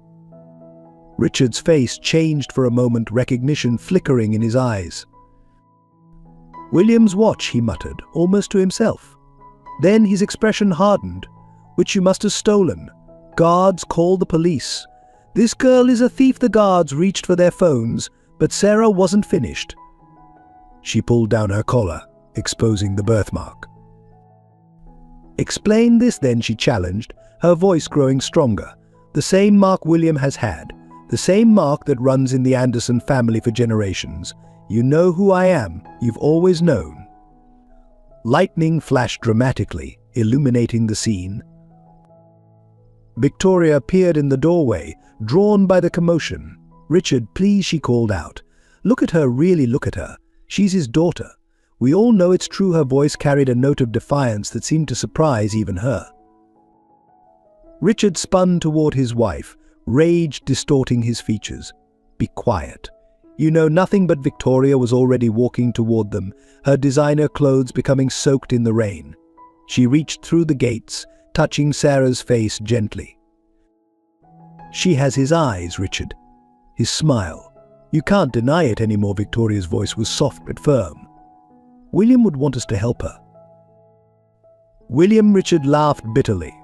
Richard's face changed for a moment, recognition flickering in his eyes. "William's watch," he muttered, almost to himself. Then his expression hardened. "Which you must have stolen. Guards, call the police. This girl is a thief." The guards reached for their phones, but Sarah wasn't finished. She pulled down her collar, exposing the birthmark. "Explain this then," she challenged, her voice growing stronger. "The same mark William has had, the same mark that runs in the Anderson family for generations. You know who I am, you've always known." Lightning flashed dramatically, illuminating the scene. Victoria appeared in the doorway, drawn by the commotion. "Richard, please," she called out. "Look at her, really look at her. She's his daughter." We all know it's true. Her voice carried a note of defiance that seemed to surprise even her. Richard spun toward his wife, rage distorting his features. "Be quiet. You know nothing." But Victoria was already walking toward them, her designer clothes becoming soaked in the rain. She reached through the gates, touching Sarah's face gently. "She has his eyes, Richard. His smile. You can't deny it anymore." Victoria's voice was soft but firm. "William would want us to help her." "William?" Richard laughed bitterly.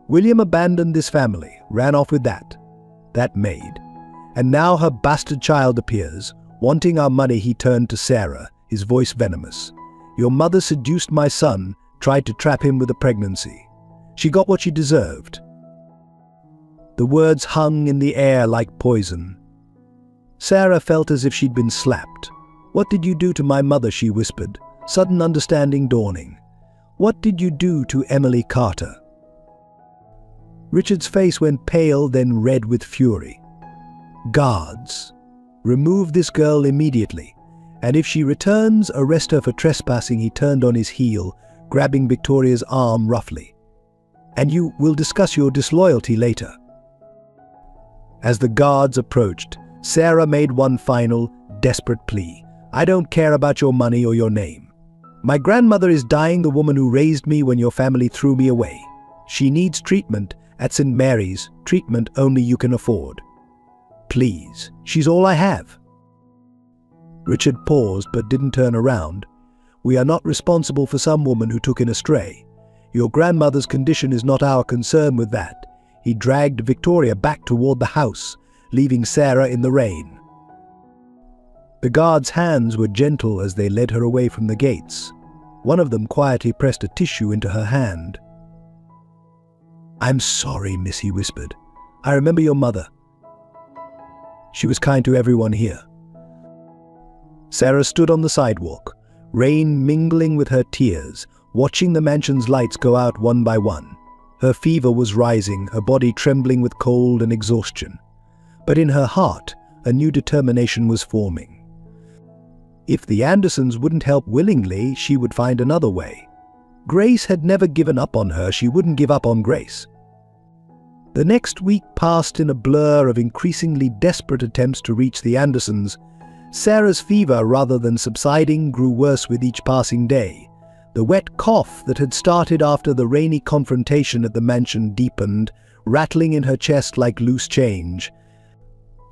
"William abandoned this family, ran off with that maid. And now her bastard child appears, wanting our money." He turned to Sarah, his voice venomous. "Your mother seduced my son, tried to trap him with a pregnancy. She got what she deserved." The words hung in the air like poison. Sarah felt as if she'd been slapped. "What did you do to my mother?" she whispered, sudden understanding dawning. "What did you do to Emily Carter?" Richard's face went pale, then red with fury. "Guards, remove this girl immediately, and if she returns, arrest her for trespassing." He turned on his heel, grabbing Victoria's arm roughly. "And you will discuss your disloyalty later." As the guards approached, Sarah made one final, desperate plea. "I don't care about your money or your name. My grandmother is dying, the woman who raised me when your family threw me away. She needs treatment at St. Mary's, treatment only you can afford. Please, she's all I have." Richard paused but didn't turn around. "We are not responsible for some woman who took in a stray. Your grandmother's condition is not our concern with that." He dragged Victoria back toward the house, leaving Sarah in the rain. The guards' hands were gentle as they led her away from the gates. One of them quietly pressed a tissue into her hand. "I'm sorry, miss," he whispered. "I remember your mother. She was kind to everyone here." Sarah stood on the sidewalk, rain mingling with her tears, watching the mansion's lights go out one by one. Her fever was rising, her body trembling with cold and exhaustion. But in her heart, a new determination was forming. If the Andersons wouldn't help willingly, she would find another way. Grace had never given up on her, she wouldn't give up on Grace. The next week passed in a blur of increasingly desperate attempts to reach the Andersons. Sarah's fever, rather than subsiding, grew worse with each passing day. The wet cough that had started after the rainy confrontation at the mansion deepened, rattling in her chest like loose change.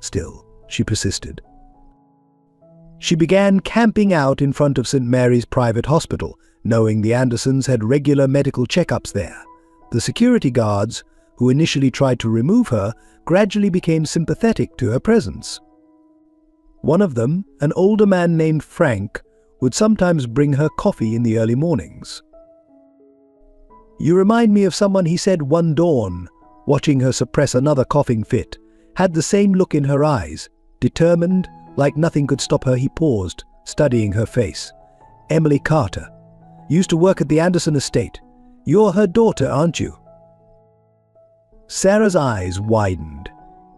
Still, she persisted. She began camping out in front of St. Mary's private hospital, knowing the Andersons had regular medical checkups there. The security guards, who initially tried to remove her, gradually became sympathetic to her presence. One of them, an older man named Frank, would sometimes bring her coffee in the early mornings. "You remind me of someone," he said one dawn, watching her suppress another coughing fit. Had the same look in her eyes, determined, like nothing could stop her. He paused, studying her face. "Emily Carter. Used to work at the Anderson estate. You're her daughter, aren't you?" Sarah's eyes widened.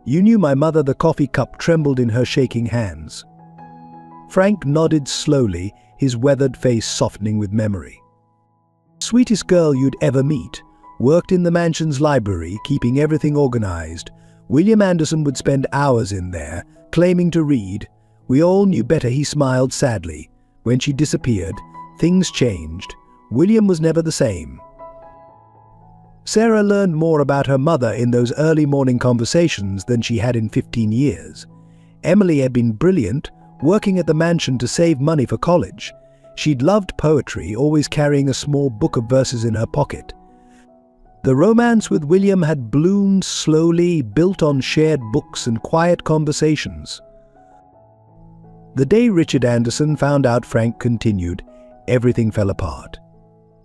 "You knew my mother." The coffee cup trembled in her shaking hands. Frank nodded slowly, his weathered face softening with memory. "Sweetest girl you'd ever meet. Worked in the mansion's library, keeping everything organized. William Anderson would spend hours in there, claiming to read. We all knew better." He smiled sadly. "When she disappeared, things changed. William was never the same." Sarah learned more about her mother in those early morning conversations than she had in 15 years. Emily had been brilliant, working at the mansion to save money for college. She'd loved poetry, always carrying a small book of verses in her pocket. The romance with William had bloomed slowly, built on shared books and quiet conversations. The day Richard Anderson found out Frank continued, everything fell apart.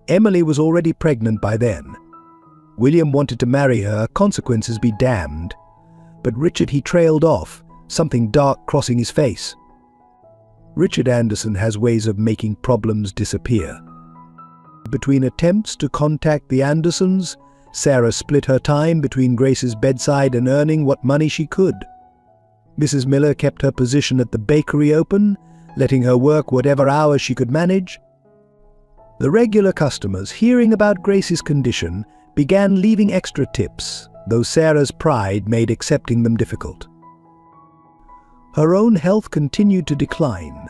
Emily was already pregnant by then. William wanted to marry her, consequences be damned. But Richard, he trailed off, something dark crossing his face. Richard Anderson has ways of making problems disappear. Between attempts to contact the Andersons, Sarah split her time between Grace's bedside and earning what money she could. Mrs. Miller kept her position at the bakery open, letting her work whatever hours she could manage. The regular customers, hearing about Grace's condition, began leaving extra tips, though Sarah's pride made accepting them difficult. Her own health continued to decline.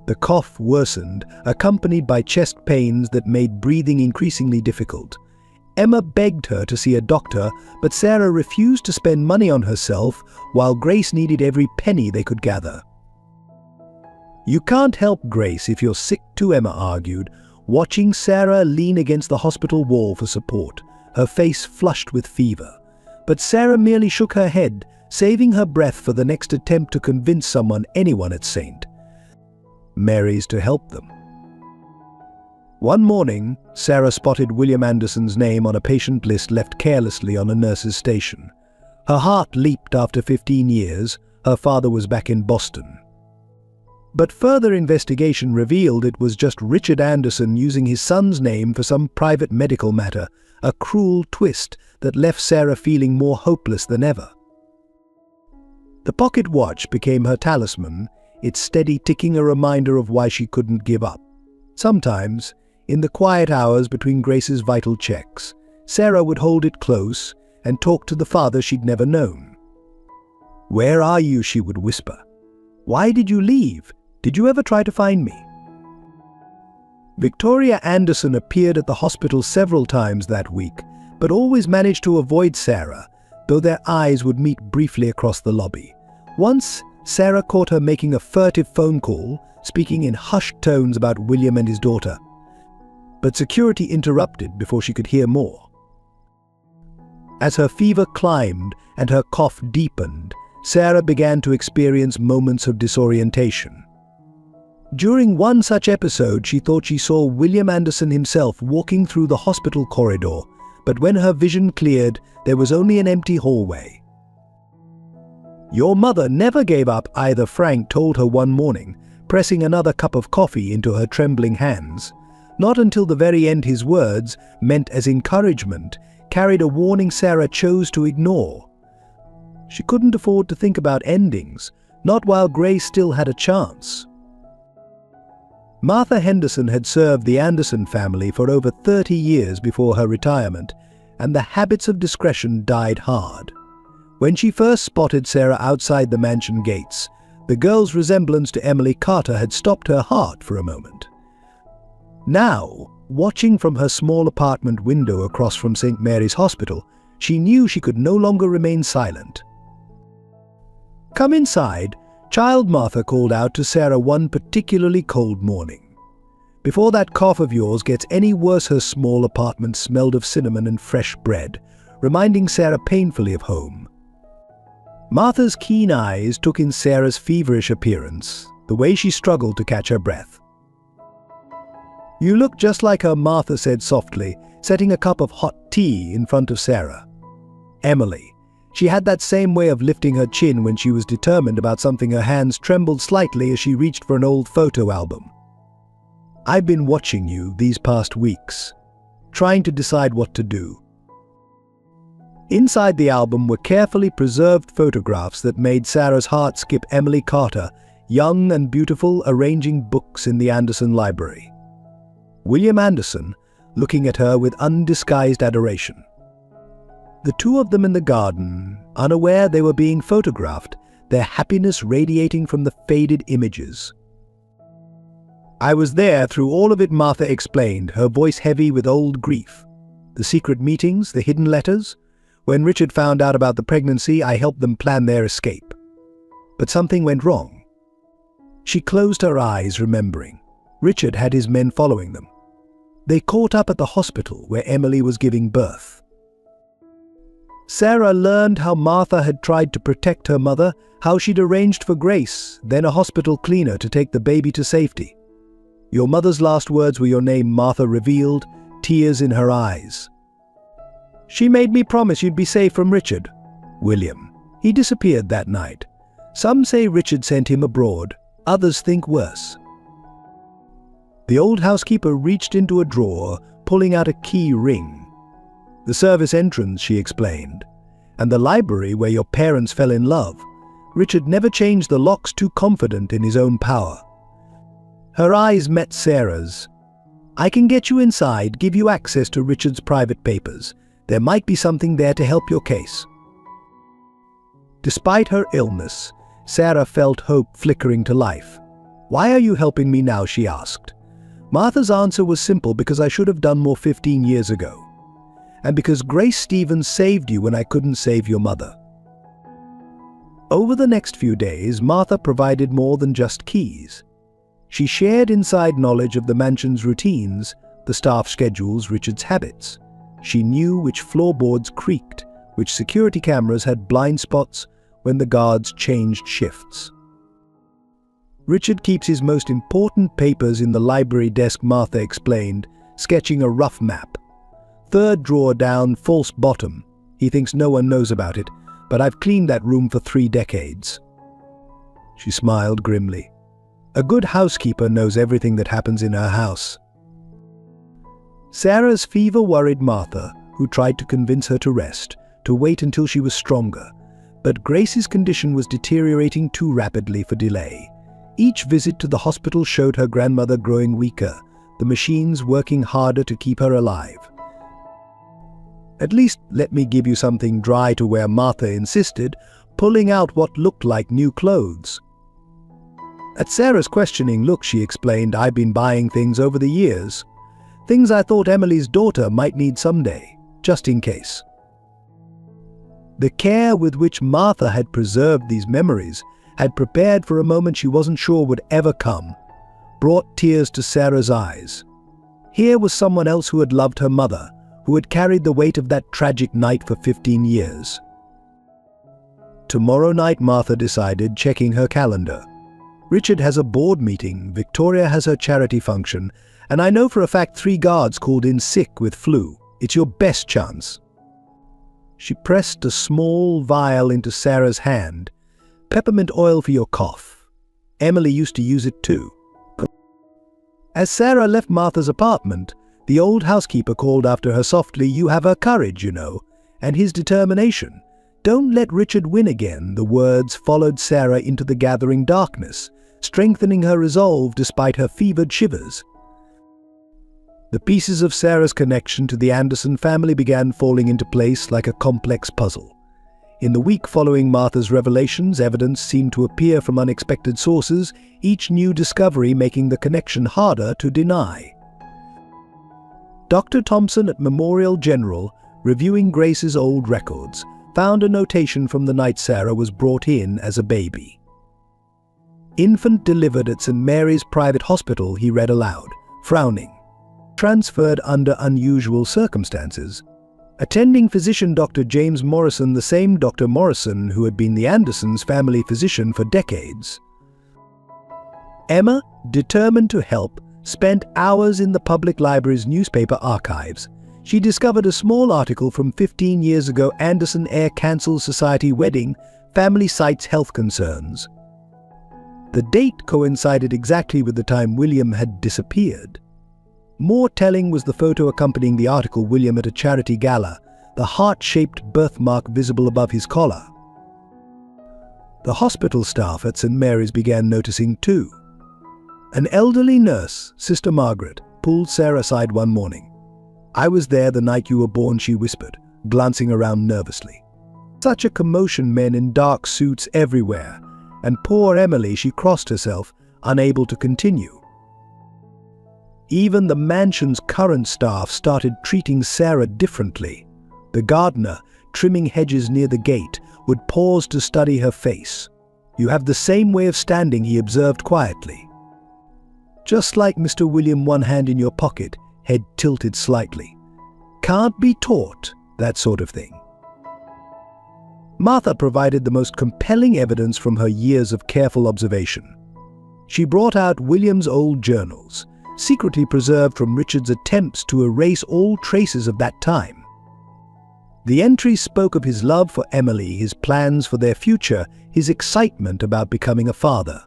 The cough worsened, accompanied by chest pains that made breathing increasingly difficult. Emma begged her to see a doctor, but Sarah refused to spend money on herself, while Grace needed every penny they could gather. "You can't help Grace if you're sick too," Emma argued, watching Sarah lean against the hospital wall for support, her face flushed with fever. But Sarah merely shook her head, saving her breath for the next attempt to convince anyone at St. Mary's to help them. One morning, Sarah spotted William Anderson's name on a patient list left carelessly on a nurse's station. Her heart leaped. After 15 years, her father was back in Boston. But further investigation revealed it was just Richard Anderson using his son's name for some private medical matter, a cruel twist that left Sarah feeling more hopeless than ever. The pocket watch became her talisman, its steady ticking a reminder of why she couldn't give up. Sometimes, in the quiet hours between Grace's vital checks, Sarah would hold it close and talk to the father she'd never known. "Where are you?" she would whisper. "Why did you leave? Did you ever try to find me?" Victoria Anderson appeared at the hospital several times that week, but always managed to avoid Sarah, though their eyes would meet briefly across the lobby. Once, Sarah caught her making a furtive phone call, speaking in hushed tones about William and his daughter. But security interrupted before she could hear more. As her fever climbed and her cough deepened, Sarah began to experience moments of disorientation. During one such episode, she thought she saw William Anderson himself walking through the hospital corridor, but when her vision cleared, there was only an empty hallway. "Your mother never gave up either," Frank told her one morning, pressing another cup of coffee into her trembling hands. Not until the very end his words, meant as encouragement, carried a warning Sarah chose to ignore. She couldn't afford to think about endings, not while Grace still had a chance. Martha Henderson had served the Anderson family for over 30 years before her retirement, and the habits of discretion died hard. When she first spotted Sarah outside the mansion gates, the girl's resemblance to Emily Carter had stopped her heart for a moment. Now, watching from her small apartment window across from St. Mary's Hospital, she knew she could no longer remain silent. "Come inside," Child Martha called out to Sarah one particularly cold morning. "Before that cough of yours gets any worse." Her small apartment smelled of cinnamon and fresh bread, reminding Sarah painfully of home. Martha's keen eyes took in Sarah's feverish appearance, the way she struggled to catch her breath. "You look just like her," Martha said softly, setting a cup of hot tea in front of Sarah. Emily. She had that same way of lifting her chin when she was determined about something. Her hands trembled slightly as she reached for an old photo album. "I've been watching you these past weeks, trying to decide what to do." Inside the album were carefully preserved photographs that made Sarah's heart skip. Emily Carter, young and beautiful, arranging books in the Anderson library. William Anderson, looking at her with undisguised adoration. The two of them in the garden, unaware they were being photographed, their happiness radiating from the faded images. "I was there through all of it," Martha explained, her voice heavy with old grief. "The secret meetings, the hidden letters. When Richard found out about the pregnancy, I helped them plan their escape. But something went wrong." She closed her eyes, remembering. Richard had his men following them. They caught up at the hospital where Emily was giving birth. Sarah learned how Martha had tried to protect her mother, how she'd arranged for Grace, then a hospital cleaner, to take the baby to safety. Your mother's last words were your name, Martha revealed, tears in her eyes. She made me promise you'd be safe from Richard. William. He disappeared that night. Some say Richard sent him abroad, others think worse. The old housekeeper reached into a drawer, pulling out a key ring. The service entrance, she explained, and the library where your parents fell in love. Richard never changed the locks, too confident in his own power. Her eyes met Sarah's. I can get you inside, give you access to Richard's private papers. There might be something there to help your case. Despite her illness, Sarah felt hope flickering to life. Why are you helping me now, she asked. Martha's answer was simple: because I should have done more 15 years ago. And because Grace Stevens saved you when I couldn't save your mother. Over the next few days, Martha provided more than just keys. She shared inside knowledge of the mansion's routines, the staff schedules, Richard's habits. She knew which floorboards creaked, which security cameras had blind spots when the guards changed shifts. Richard keeps his most important papers in the library desk, Martha explained, sketching a rough map. Third drawer down, false bottom. He thinks no one knows about it, but I've cleaned that room for 3 decades. She smiled grimly. A good housekeeper knows everything that happens in her house. Sarah's fever worried Martha, who tried to convince her to rest, to wait until she was stronger. But Grace's condition was deteriorating too rapidly for delay. Each visit to the hospital showed her grandmother growing weaker, the machines working harder to keep her alive. At least let me give you something dry to wear, Martha insisted, pulling out what looked like new clothes. At Sarah's questioning look, she explained, I've been buying things over the years. Things I thought Emily's daughter might need someday, just in case. The care with which Martha had preserved these memories, had prepared for a moment she wasn't sure would ever come, brought tears to Sarah's eyes. Here was someone else who had loved her mother, who had carried the weight of that tragic night for 15 years. Tomorrow night, Martha decided, checking her calendar. Richard has a board meeting, Victoria has her charity function, and I know for a fact 3 guards called in sick with flu. It's your best chance. She pressed a small vial into Sarah's hand. Peppermint oil for your cough. Emily used to use it too. As Sarah left Martha's apartment, the old housekeeper called after her softly, you have her courage, you know, and his determination. Don't let Richard win again. The words followed Sarah into the gathering darkness, strengthening her resolve despite her fevered shivers. The pieces of Sarah's connection to the Anderson family began falling into place like a complex puzzle. In the week following Martha's revelations, evidence seemed to appear from unexpected sources, each new discovery making the connection harder to deny. Dr. Thompson at Memorial General, reviewing Grace's old records, found a notation from the night Sarah was brought in as a baby. Infant delivered at St. Mary's Private Hospital, he read aloud, frowning. Transferred under unusual circumstances. Attending physician Dr. James Morrison, the same Dr. Morrison who had been the Andersons' family physician for decades. Emma, determined to help, spent hours in the public library's newspaper archives. She discovered a small article from 15 years ago, Anderson Air Cancels Society Wedding, Family Cites Health Concerns. The date coincided exactly with the time William had disappeared. More telling was the photo accompanying the article, William at a charity gala, the heart-shaped birthmark visible above his collar. The hospital staff at St. Mary's began noticing too. An elderly nurse, Sister Margaret, pulled Sarah aside one morning. I was there the night you were born, she whispered, glancing around nervously. Such a commotion, men in dark suits everywhere, and poor Emily, she crossed herself, unable to continue. Even the mansion's current staff started treating Sarah differently. The gardener, trimming hedges near the gate, would pause to study her face. You have the same way of standing, he observed quietly. Just like Mr. William, one hand in your pocket, head tilted slightly. Can't be taught, that sort of thing. Martha provided the most compelling evidence from her years of careful observation. She brought out William's old journals, secretly preserved from Richard's attempts to erase all traces of that time. The entry spoke of his love for Emily, his plans for their future, his excitement about becoming a father.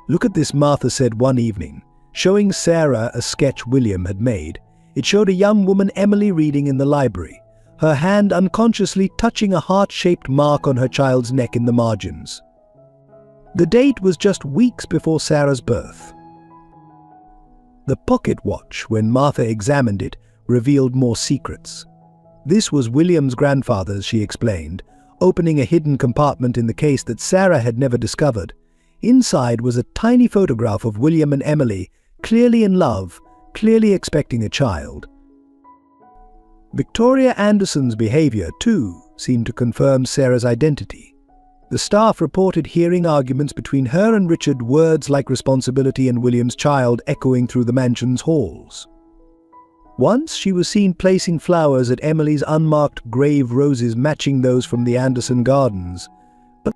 "Look at this," Martha said one evening, showing Sarah a sketch William had made. It showed a young woman, Emily, reading in the library, her hand unconsciously touching a heart-shaped mark on her child's neck in the margins. The date was just weeks before Sarah's birth. The pocket watch, when Martha examined it, revealed more secrets. This was William's grandfather's, she explained, opening a hidden compartment in the case that Sarah had never discovered. Inside was a tiny photograph of William and Emily, clearly in love, clearly expecting a child. Victoria Anderson's behavior, too, seemed to confirm Sarah's identity. The staff reported hearing arguments between her and Richard, words like responsibility and William's child echoing through the mansion's halls. Once she was seen placing flowers at Emily's unmarked grave, roses matching those from the Anderson gardens. But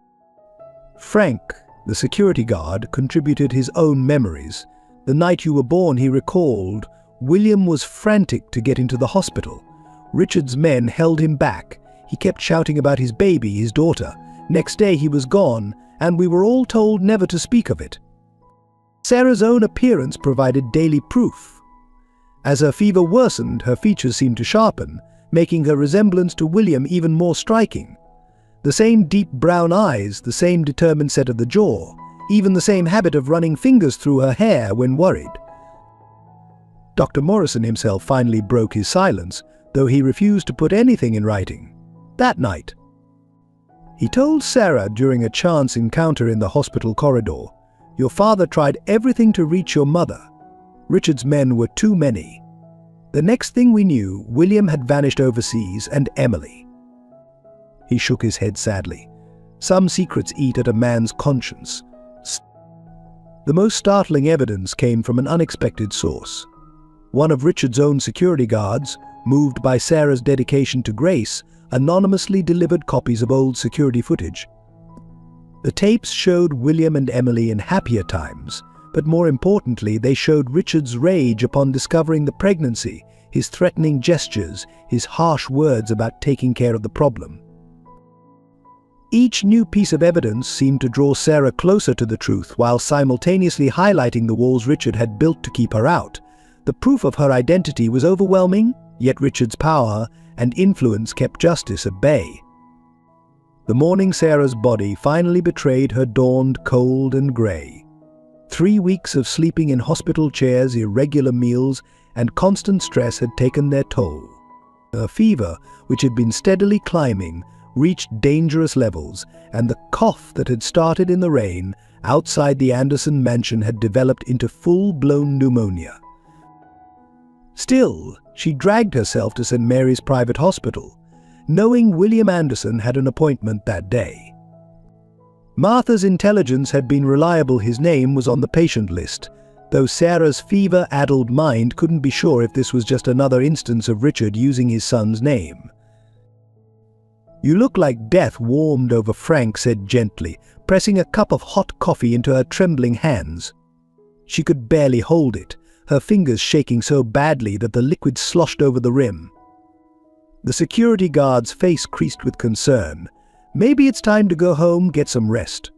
Frank, the security guard, contributed his own memories. "The night you were born," he recalled, "William was frantic to get into the hospital. Richard's men held him back. He kept shouting about his baby, his daughter. Next day he was gone, and we were all told never to speak of it." Sarah's own appearance provided daily proof. As her fever worsened, her features seemed to sharpen, making her resemblance to William even more striking. The same deep brown eyes, the same determined set of the jaw, even the same habit of running fingers through her hair when worried. Dr. Morrison himself finally broke his silence, though he refused to put anything in writing. That night, he told Sarah during a chance encounter in the hospital corridor, "Your father tried everything to reach your mother. Richard's men were too many." The next thing we knew, William had vanished overseas, and Emily. He shook his head sadly. Some secrets eat at a man's conscience. The most startling evidence came from an unexpected source. One of Richard's own security guards, moved by Sarah's dedication to Grace, anonymously delivered copies of old security footage. The tapes showed William and Emily in happier times, but more importantly, they showed Richard's rage upon discovering the pregnancy, his threatening gestures, his harsh words about taking care of the problem. Each new piece of evidence seemed to draw Sarah closer to the truth while simultaneously highlighting the walls Richard had built to keep her out. The proof of her identity was overwhelming, yet Richard's power and influence kept justice at bay. The morning Sarah's body finally betrayed her dawned cold and grey. 3 weeks of sleeping in hospital chairs, irregular meals, and constant stress had taken their toll. Her fever, which had been steadily climbing, reached dangerous levels, and the cough that had started in the rain outside the Anderson mansion had developed into full-blown pneumonia. Still, she dragged herself to St. Mary's private hospital, knowing William Anderson had an appointment that day. Martha's intelligence had been reliable. His name was on the patient list, though Sarah's fever-addled mind couldn't be sure if this was just another instance of Richard using his son's name. "You look like death warmed over," Frank said gently, pressing a cup of hot coffee into her trembling hands. She could barely hold it, her fingers shaking so badly that the liquid sloshed over the rim. The security guard's face creased with concern. "Maybe it's time to go home, get some rest."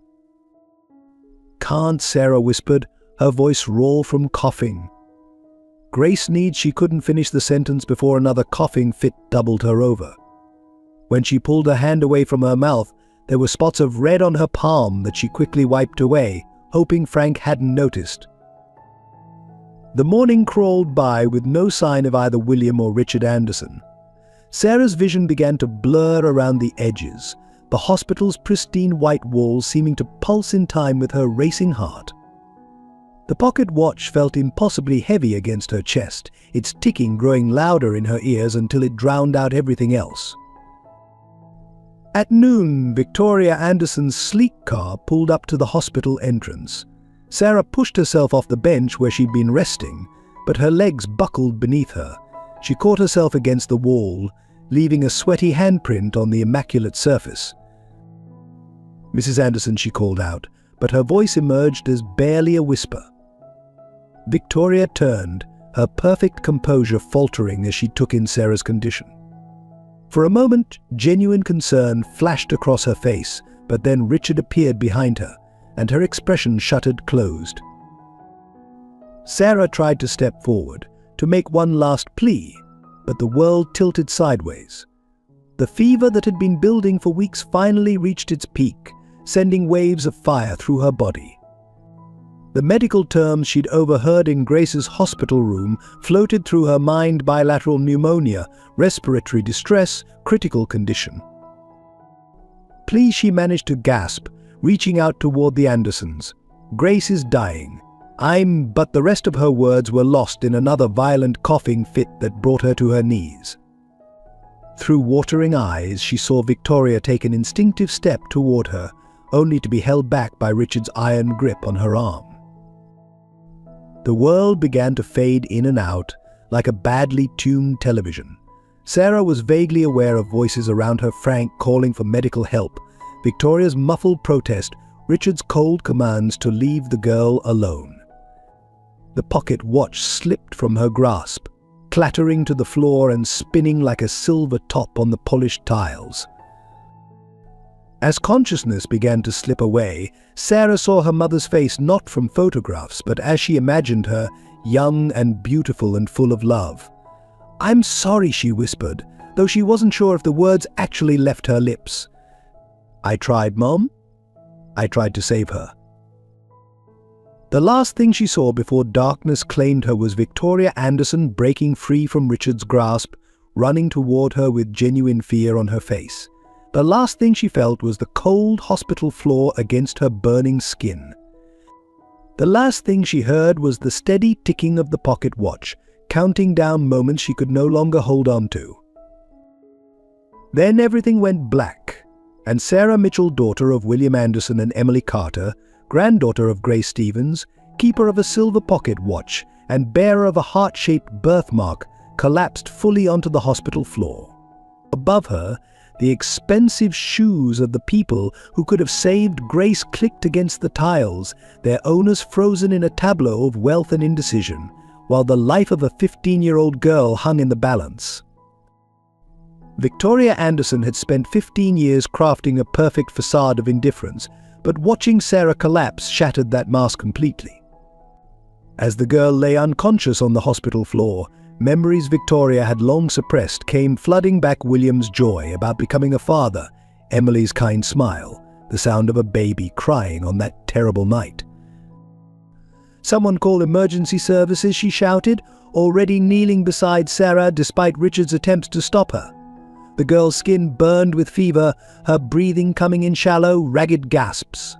"Can't," Sarah whispered, her voice raw from coughing. Grace needs she couldn't finish the sentence before another coughing fit doubled her over. When she pulled her hand away from her mouth, there were spots of red on her palm that she quickly wiped away, hoping Frank hadn't noticed. The morning crawled by with no sign of either William or Richard Anderson. Sarah's vision began to blur around the edges, the hospital's pristine white walls seeming to pulse in time with her racing heart. The pocket watch felt impossibly heavy against her chest, its ticking growing louder in her ears until it drowned out everything else. At noon, Victoria Anderson's sleek car pulled up to the hospital entrance. Sarah pushed herself off the bench where she'd been resting, but her legs buckled beneath her. She caught herself against the wall, leaving a sweaty handprint on the immaculate surface. "Mrs. Anderson," she called out, but her voice emerged as barely a whisper. Victoria turned, her perfect composure faltering as she took in Sarah's condition. For a moment, genuine concern flashed across her face, but then Richard appeared behind her, and her expression shuttered closed. Sarah tried to step forward, to make one last plea, but the world tilted sideways. The fever that had been building for weeks finally reached its peak, sending waves of fire through her body. The medical terms she'd overheard in Grace's hospital room floated through her mind: bilateral pneumonia, respiratory distress, critical condition. Please, she managed to gasp, reaching out toward the Andersons. Grace is dying. But the rest of her words were lost in another violent coughing fit that brought her to her knees. Through watering eyes, she saw Victoria take an instinctive step toward her, only to be held back by Richard's iron grip on her arm. The world began to fade in and out, like a badly tuned television. Sarah was vaguely aware of voices around her, Frank calling for medical help, Victoria's muffled protest, Richard's cold commands to leave the girl alone. The pocket watch slipped from her grasp, clattering to the floor and spinning like a silver top on the polished tiles. As consciousness began to slip away, Sarah saw her mother's face not from photographs, but as she imagined her, young and beautiful and full of love. "I'm sorry," she whispered, though she wasn't sure if the words actually left her lips. "I tried, Mom. I tried to save her." The last thing she saw before darkness claimed her was Victoria Anderson breaking free from Richard's grasp, running toward her with genuine fear on her face. The last thing she felt was the cold hospital floor against her burning skin. The last thing she heard was the steady ticking of the pocket watch, counting down moments she could no longer hold on to. Then everything went black, and Sarah Mitchell, daughter of William Anderson and Emily Carter, granddaughter of Grace Stevens, keeper of a silver pocket watch, and bearer of a heart-shaped birthmark, collapsed fully onto the hospital floor. Above her, the expensive shoes of the people who could have saved Grace clicked against the tiles, their owners frozen in a tableau of wealth and indecision, while the life of a 15-year-old girl hung in the balance. Victoria Anderson had spent 15 years crafting a perfect facade of indifference, but watching Sarah collapse shattered that mask completely. As the girl lay unconscious on the hospital floor, memories Victoria had long suppressed came flooding back: William's joy about becoming a father, Emily's kind smile, the sound of a baby crying on that terrible night. "Someone call emergency services," she shouted, already kneeling beside Sarah despite Richard's attempts to stop her. The girl's skin burned with fever, her breathing coming in shallow, ragged gasps.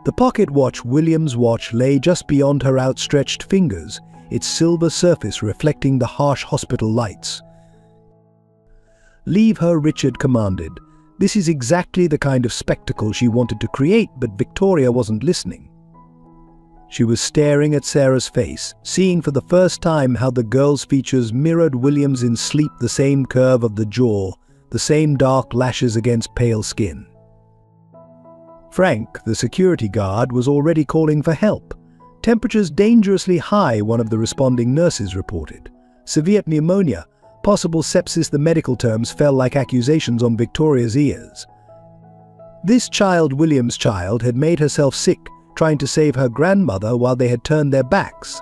The pocket watch, William's watch, lay just beyond her outstretched fingers, its silver surface reflecting the harsh hospital lights. "Leave her," Richard commanded. This is exactly the kind of spectacle she wanted to create, but Victoria wasn't listening. She was staring at Sarah's face, seeing for the first time how the girl's features mirrored William's in sleep, the same curve of the jaw, the same dark lashes against pale skin. Frank, the security guard, was already calling for help. "Temperatures dangerously high," one of the responding nurses reported. "Severe pneumonia, possible sepsis." The medical terms fell like accusations on Victoria's ears. This child, William's child, had made herself sick, trying to save her grandmother while they had turned their backs.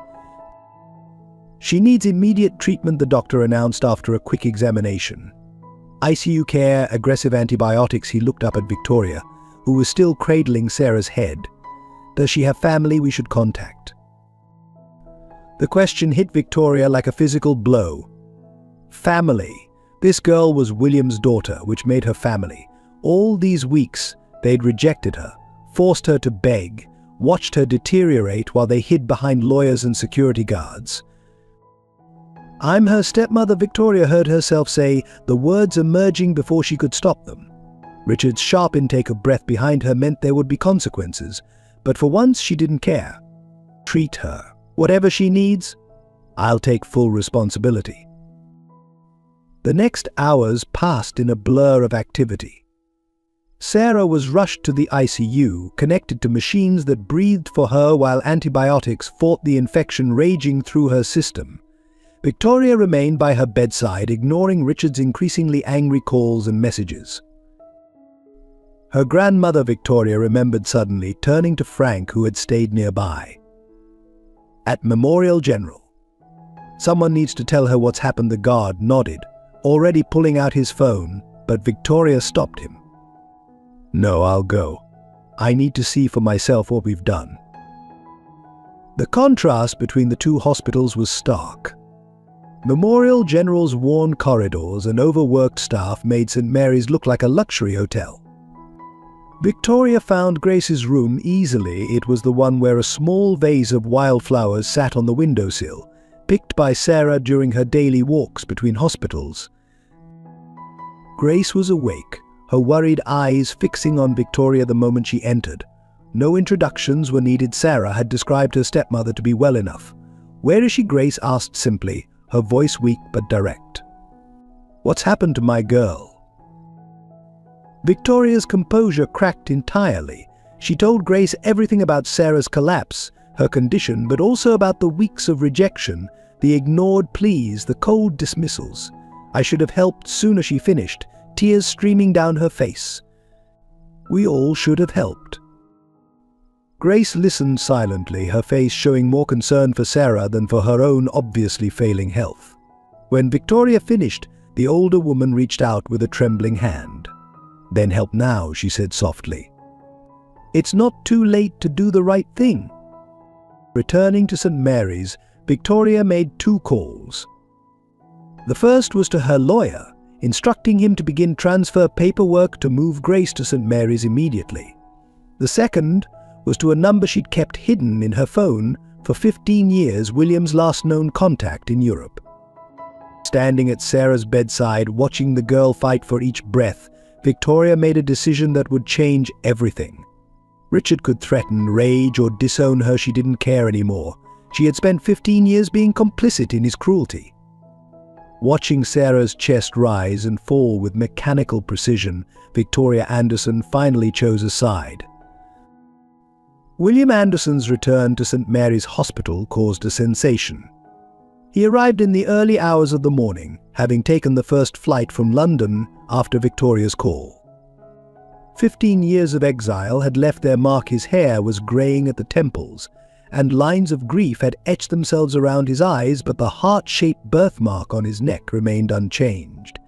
"She needs immediate treatment," the doctor announced after a quick examination. "ICU care, aggressive antibiotics." He looked up at Victoria, who was still cradling Sarah's head. "Does she have family we should contact?" The question hit Victoria like a physical blow. Family. This girl was William's daughter, which made her family. All these weeks, they'd rejected her, forced her to beg, watched her deteriorate while they hid behind lawyers and security guards. "I'm her stepmother," Victoria heard herself say, the words emerging before she could stop them. Richard's sharp intake of breath behind her meant there would be consequences, but for once she didn't care. "Treat her. Whatever she needs, I'll take full responsibility." The next hours passed in a blur of activity. Sarah was rushed to the ICU, connected to machines that breathed for her while antibiotics fought the infection raging through her system. Victoria remained by her bedside, ignoring Richard's increasingly angry calls and messages. Her grandmother, Victoria, remembered suddenly, turning to Frank, who had stayed nearby. "At Memorial General. Someone needs to tell her what's happened." The guard nodded, already pulling out his phone, but Victoria stopped him. "No, I'll go. I need to see for myself what we've done." The contrast between the two hospitals was stark. Memorial General's worn corridors and overworked staff made St. Mary's look like a luxury hotel. Victoria found Grace's room easily. It was the one where a small vase of wildflowers sat on the windowsill, picked by Sarah during her daily walks between hospitals. Grace was awake, her worried eyes fixing on Victoria the moment she entered. No introductions were needed. Sarah had described her stepmother to be well enough. "Where is she?" Grace asked simply, her voice weak but direct. "What's happened to my girl?" Victoria's composure cracked entirely. She told Grace everything about Sarah's collapse, her condition, but also about the weeks of rejection, the ignored pleas, the cold dismissals. "I should have helped sooner," she finished, tears streaming down her face. "We all should have helped." Grace listened silently, her face showing more concern for Sarah than for her own obviously failing health. When Victoria finished, the older woman reached out with a trembling hand. "Then help now," she said softly. "It's not too late to do the right thing." Returning to St. Mary's, Victoria made 2 calls. The first was to her lawyer, instructing him to begin transfer paperwork to move Grace to St. Mary's immediately. The second was to a number she'd kept hidden in her phone for 15 years, William's last known contact in Europe. Standing at Sarah's bedside, watching the girl fight for each breath, Victoria made a decision that would change everything. Richard could threaten, rage, or disown her. She didn't care anymore. She had spent 15 years being complicit in his cruelty. Watching Sarah's chest rise and fall with mechanical precision, Victoria Anderson finally chose a side. William Anderson's return to St. Mary's Hospital caused a sensation. He arrived in the early hours of the morning, having taken the first flight from London after Victoria's call. 15 years of exile had left their mark. His hair was greying at the temples, and lines of grief had etched themselves around his eyes, but the heart-shaped birthmark on his neck remained unchanged.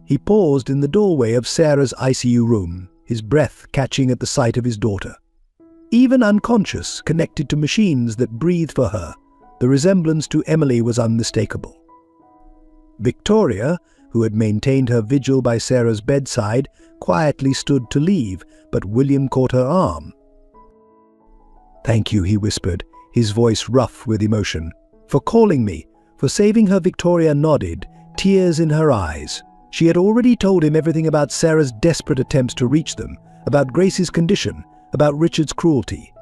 He paused in the doorway of Sarah's ICU room, his breath catching at the sight of his daughter. Even unconscious, connected to machines that breathed for her, the resemblance to Emily was unmistakable. Victoria, who had maintained her vigil by Sarah's bedside, quietly stood to leave, but William caught her arm. "Thank you," he whispered, his voice rough with emotion. "For calling me, for saving her." Victoria nodded, tears in her eyes. She had already told him everything about Sarah's desperate attempts to reach them, about Grace's condition, about Richard's cruelty.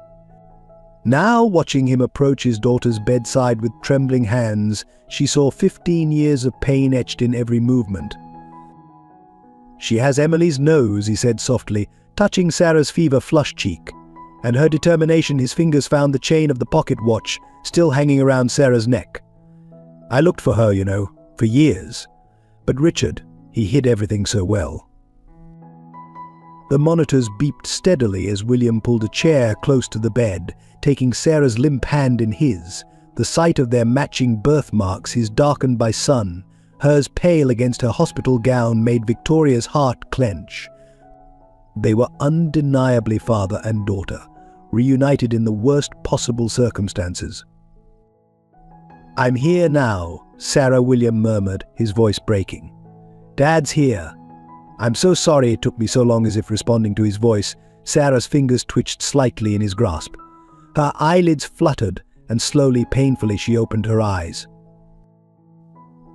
Now, watching him approach his daughter's bedside with trembling hands, she saw 15 years of pain etched in every movement. "She has Emily's nose," he said softly, touching Sarah's fever-flushed cheek. And her determination. His fingers found the chain of the pocket watch still hanging around Sarah's neck. "I looked for her, for years. But Richard, he hid everything so well." The monitors beeped steadily as William pulled a chair close to the bed, taking Sarah's limp hand in his. The sight of their matching birthmarks, his darkened by sun, hers pale against her hospital gown, made Victoria's heart clench. They were undeniably father and daughter, reunited in the worst possible circumstances. "I'm here now," Sarah William murmured, his voice breaking. "Dad's here. I'm so sorry it took me so long." As if responding to his voice, Sarah's fingers twitched slightly in his grasp. Her eyelids fluttered, and slowly, painfully, she opened her eyes.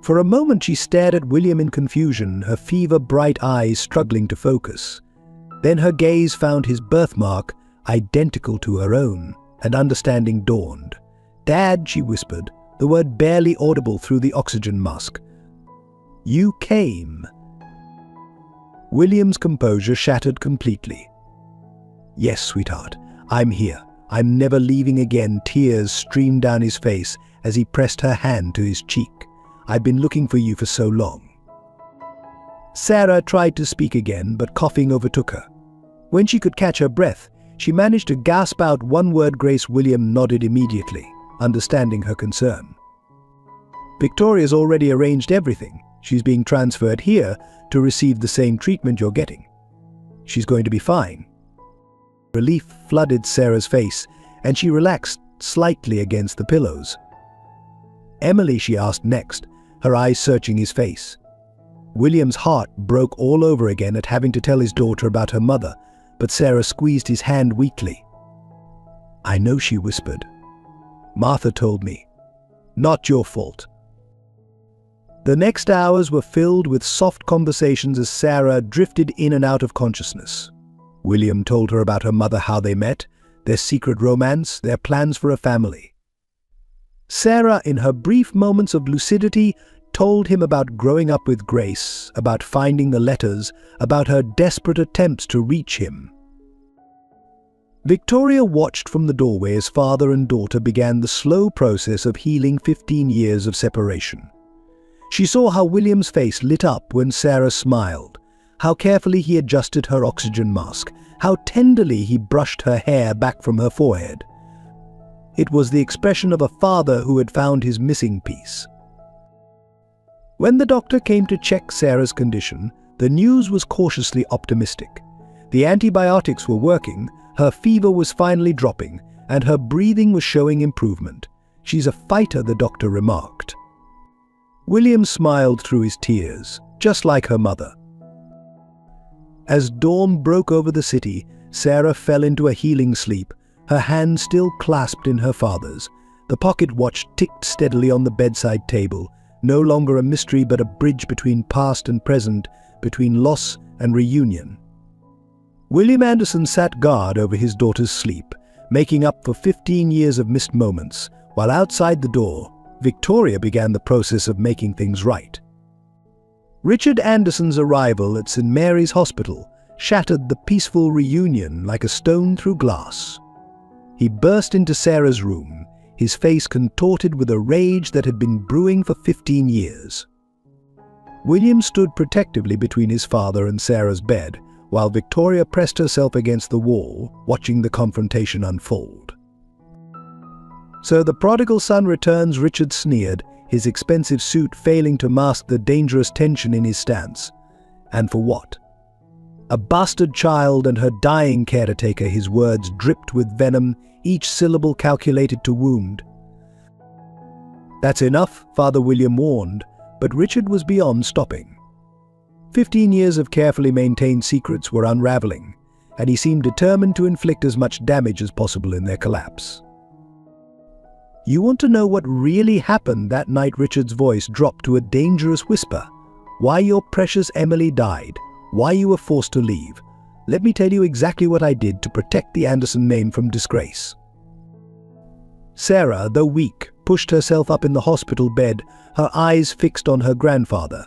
For a moment she stared at William in confusion, her fever-bright eyes struggling to focus. Then her gaze found his birthmark, identical to her own, and understanding dawned. "Dad," she whispered, the word barely audible through the oxygen mask. "You came." William's composure shattered completely. "Yes, sweetheart, I'm here. I'm never leaving again." Tears streamed down his face as he pressed her hand to his cheek. "I've been looking for you for so long." Sarah tried to speak again, but coughing overtook her. When she could catch her breath, she managed to gasp out one word. "Grace." William nodded immediately, understanding her concern. "Victoria's already arranged everything. She's being transferred here to receive the same treatment you're getting. She's going to be fine." Relief flooded Sarah's face, and she relaxed slightly against the pillows. "Emily?" she asked next, her eyes searching his face. William's heart broke all over again at having to tell his daughter about her mother, but Sarah squeezed his hand weakly. "I know," she whispered. "Martha told me. Not your fault." The next hours were filled with soft conversations as Sarah drifted in and out of consciousness. William told her about her mother, how they met, their secret romance, their plans for a family. Sarah, in her brief moments of lucidity, told him about growing up with Grace, about finding the letters, about her desperate attempts to reach him. Victoria watched from the doorway as father and daughter began the slow process of healing 15 years of separation. She saw how William's face lit up when Sarah smiled, how carefully he adjusted her oxygen mask, how tenderly he brushed her hair back from her forehead. It was the expression of a father who had found his missing piece. When the doctor came to check Sarah's condition, the news was cautiously optimistic. The antibiotics were working, her fever was finally dropping, and her breathing was showing improvement. "She's a fighter," the doctor remarked. William smiled through his tears, just like her mother. As dawn broke over the city, Sarah fell into a healing sleep, her hand still clasped in her father's. The pocket watch ticked steadily on the bedside table, no longer a mystery but a bridge between past and present, between loss and reunion. William Anderson sat guard over his daughter's sleep, making up for 15 years of missed moments, while outside the door, Victoria began the process of making things right. Richard Anderson's arrival at St. Mary's Hospital shattered the peaceful reunion like a stone through glass. He burst into Sarah's room, his face contorted with a rage that had been brewing for 15 years. William stood protectively between his father and Sarah's bed, while Victoria pressed herself against the wall, watching the confrontation unfold. "So the prodigal son returns," Richard sneered, his expensive suit failing to mask the dangerous tension in his stance. "And for what? A bastard child and her dying caretaker." His words dripped with venom, each syllable calculated to wound. "That's enough," Father William warned, but Richard was beyond stopping. 15 years of carefully maintained secrets were unraveling, and he seemed determined to inflict as much damage as possible in their collapse. "You want to know what really happened that night?" Richard's voice dropped to a dangerous whisper. "Why your precious Emily died, why you were forced to leave. Let me tell you exactly what I did to protect the Anderson name from disgrace." Sarah, though weak, pushed herself up in the hospital bed, her eyes fixed on her grandfather.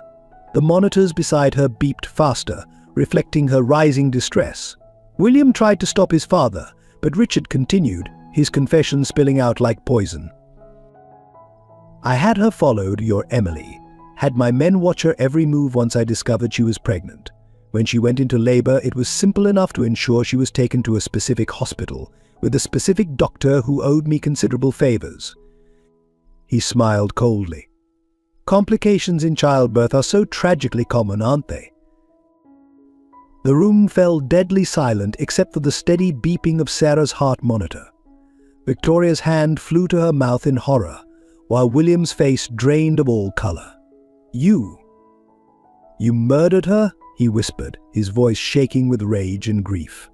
The monitors beside her beeped faster, reflecting her rising distress. William tried to stop his father, but Richard continued, his confession spilling out like poison. "I had her followed, your Emily. Had my men watch her every move once I discovered she was pregnant. When she went into labor, it was simple enough to ensure she was taken to a specific hospital, with a specific doctor who owed me considerable favors." He smiled coldly. "Complications in childbirth are so tragically common, aren't they?" The room fell deadly silent except for the steady beeping of Sarah's heart monitor. Victoria's hand flew to her mouth in horror, while William's face drained of all color. You murdered her?" he whispered, his voice shaking with rage and grief.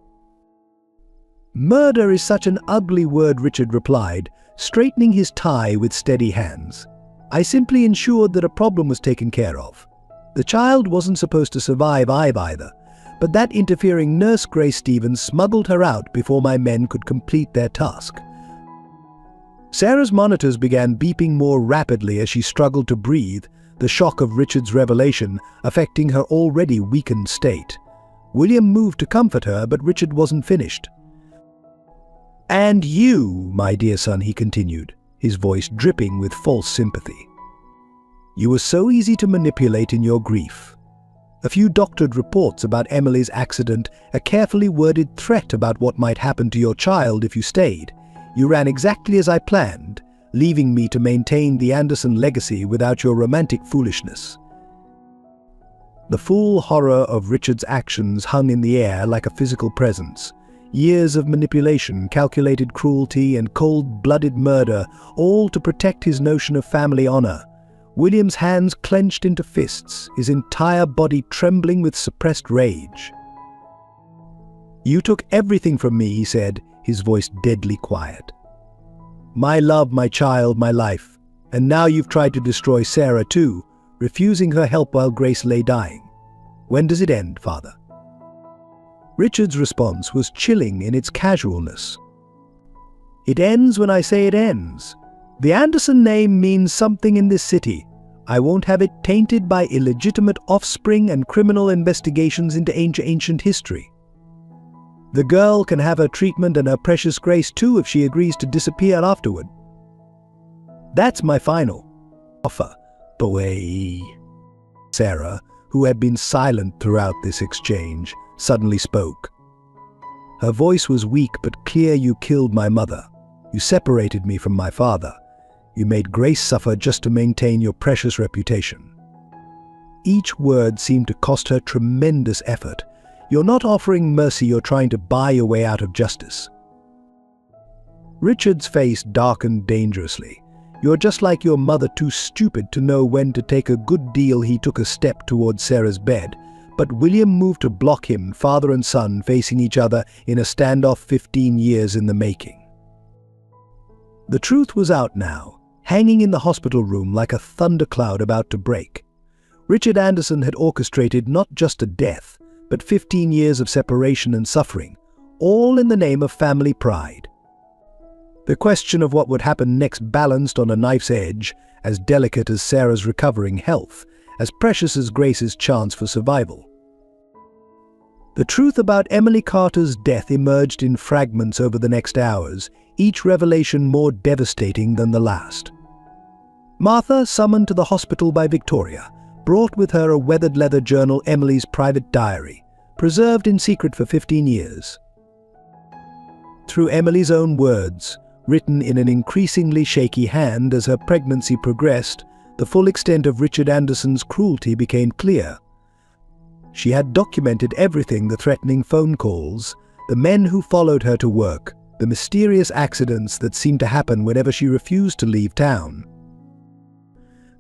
"Murder is such an ugly word," Richard replied, straightening his tie with steady hands. "I simply ensured that a problem was taken care of. The child wasn't supposed to survive either, but that interfering nurse Grace Stevens smuggled her out before my men could complete their task." Sarah's monitors began beeping more rapidly as she struggled to breathe, the shock of Richard's revelation affecting her already weakened state. William moved to comfort her, but Richard wasn't finished. "And you, my dear son," he continued, his voice dripping with false sympathy. "You were so easy to manipulate in your grief. A few doctored reports about Emily's accident, a carefully worded threat about what might happen to your child if you stayed. You ran exactly as I planned, leaving me to maintain the Anderson legacy without your romantic foolishness." The full horror of Richard's actions hung in the air like a physical presence. Years of manipulation, calculated cruelty, and cold-blooded murder, all to protect his notion of family honor. William's hands clenched into fists, his entire body trembling with suppressed rage. "You took everything from me," he said, his voice deadly quiet. "My love, my child, my life. And now you've tried to destroy Sarah too, refusing her help while Grace lay dying. When does it end, Father?" Richard's response was chilling in its casualness. "It ends when I say it ends. The Anderson name means something in this city. I won't have it tainted by illegitimate offspring and criminal investigations into ancient history. The girl can have her treatment and her precious Grace too if she agrees to disappear afterward. That's my final offer, boy." Sarah, who had been silent throughout this exchange, suddenly spoke. Her voice was weak but clear. "You killed my mother. You separated me from my father. You made Grace suffer just to maintain your precious reputation." Each word seemed to cost her tremendous effort. "You're not offering mercy, you're trying to buy your way out of justice." Richard's face darkened dangerously. "You're just like your mother, too stupid to know when to take a good deal." He took a step towards Sarah's bed, but William moved to block him, father and son facing each other in a standoff 15 years in the making. The truth was out now, hanging in the hospital room like a thundercloud about to break. Richard Anderson had orchestrated not just a death, but 15 years of separation and suffering, all in the name of family pride. The question of what would happen next balanced on a knife's edge, as delicate as Sarah's recovering health, as precious as Grace's chance for survival. The truth about Emily Carter's death emerged in fragments over the next hours, each revelation more devastating than the last. Martha, summoned to the hospital by Victoria, brought with her a weathered leather journal, Emily's private diary, preserved in secret for 15 years. Through Emily's own words, written in an increasingly shaky hand as her pregnancy progressed, the full extent of Richard Anderson's cruelty became clear. She had documented everything: the threatening phone calls, the men who followed her to work, the mysterious accidents that seemed to happen whenever she refused to leave town.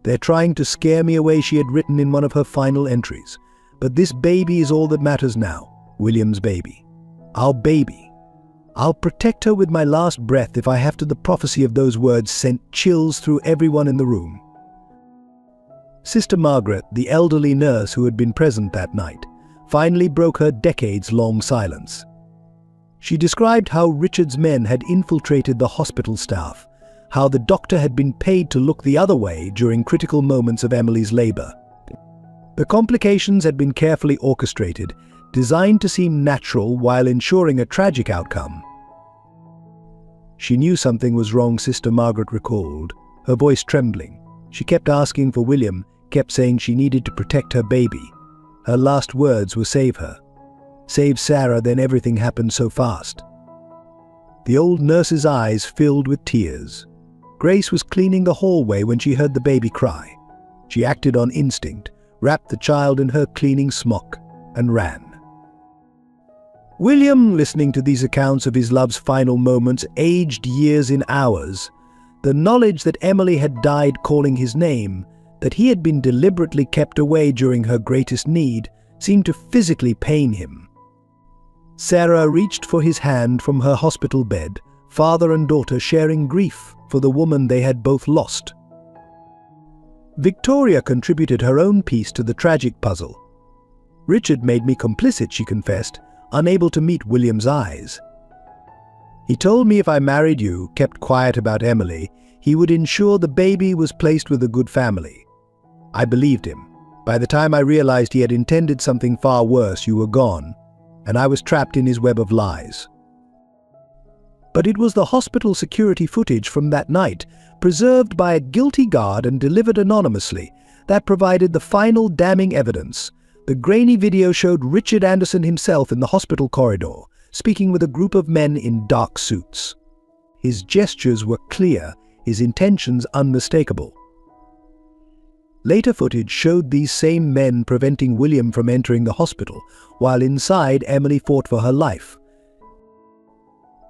"They're trying to scare me away," she had written in one of her final entries. "But this baby is all that matters now. William's baby. Our baby. I'll protect her with my last breath if I have to." The prophecy of those words sent chills through everyone in the room. Sister Margaret, the elderly nurse who had been present that night, finally broke her decades-long silence. She described how Richard's men had infiltrated the hospital staff, how the doctor had been paid to look the other way during critical moments of Emily's labor. The complications had been carefully orchestrated, designed to seem natural while ensuring a tragic outcome. She knew something was wrong, Sister Margaret recalled, her voice trembling. She kept asking for William, kept saying she needed to protect her baby. Her last words were save her. Save Sarah, then everything happened so fast. The old nurse's eyes filled with tears. Grace was cleaning the hallway when she heard the baby cry. She acted on instinct, wrapped the child in her cleaning smock, and ran. William, listening to these accounts of his love's final moments, aged years in hours. The knowledge that Emily had died calling his name, that he had been deliberately kept away during her greatest need, seemed to physically pain him. Sarah reached for his hand from her hospital bed, father and daughter sharing grief for the woman they had both lost. Victoria contributed her own piece to the tragic puzzle. "Richard made me complicit," she confessed, unable to meet William's eyes. "He told me if I married you, kept quiet about Emily, he would ensure the baby was placed with a good family. I believed him. By the time I realized he had intended something far worse, you were gone, and I was trapped in his web of lies. But it was the hospital security footage from that night, preserved by a guilty guard and delivered anonymously, that provided the final damning evidence. The grainy video showed Richard Anderson himself in the hospital corridor, speaking with a group of men in dark suits. His gestures were clear, his intentions unmistakable. Later footage showed these same men preventing William from entering the hospital, while inside Emily fought for her life.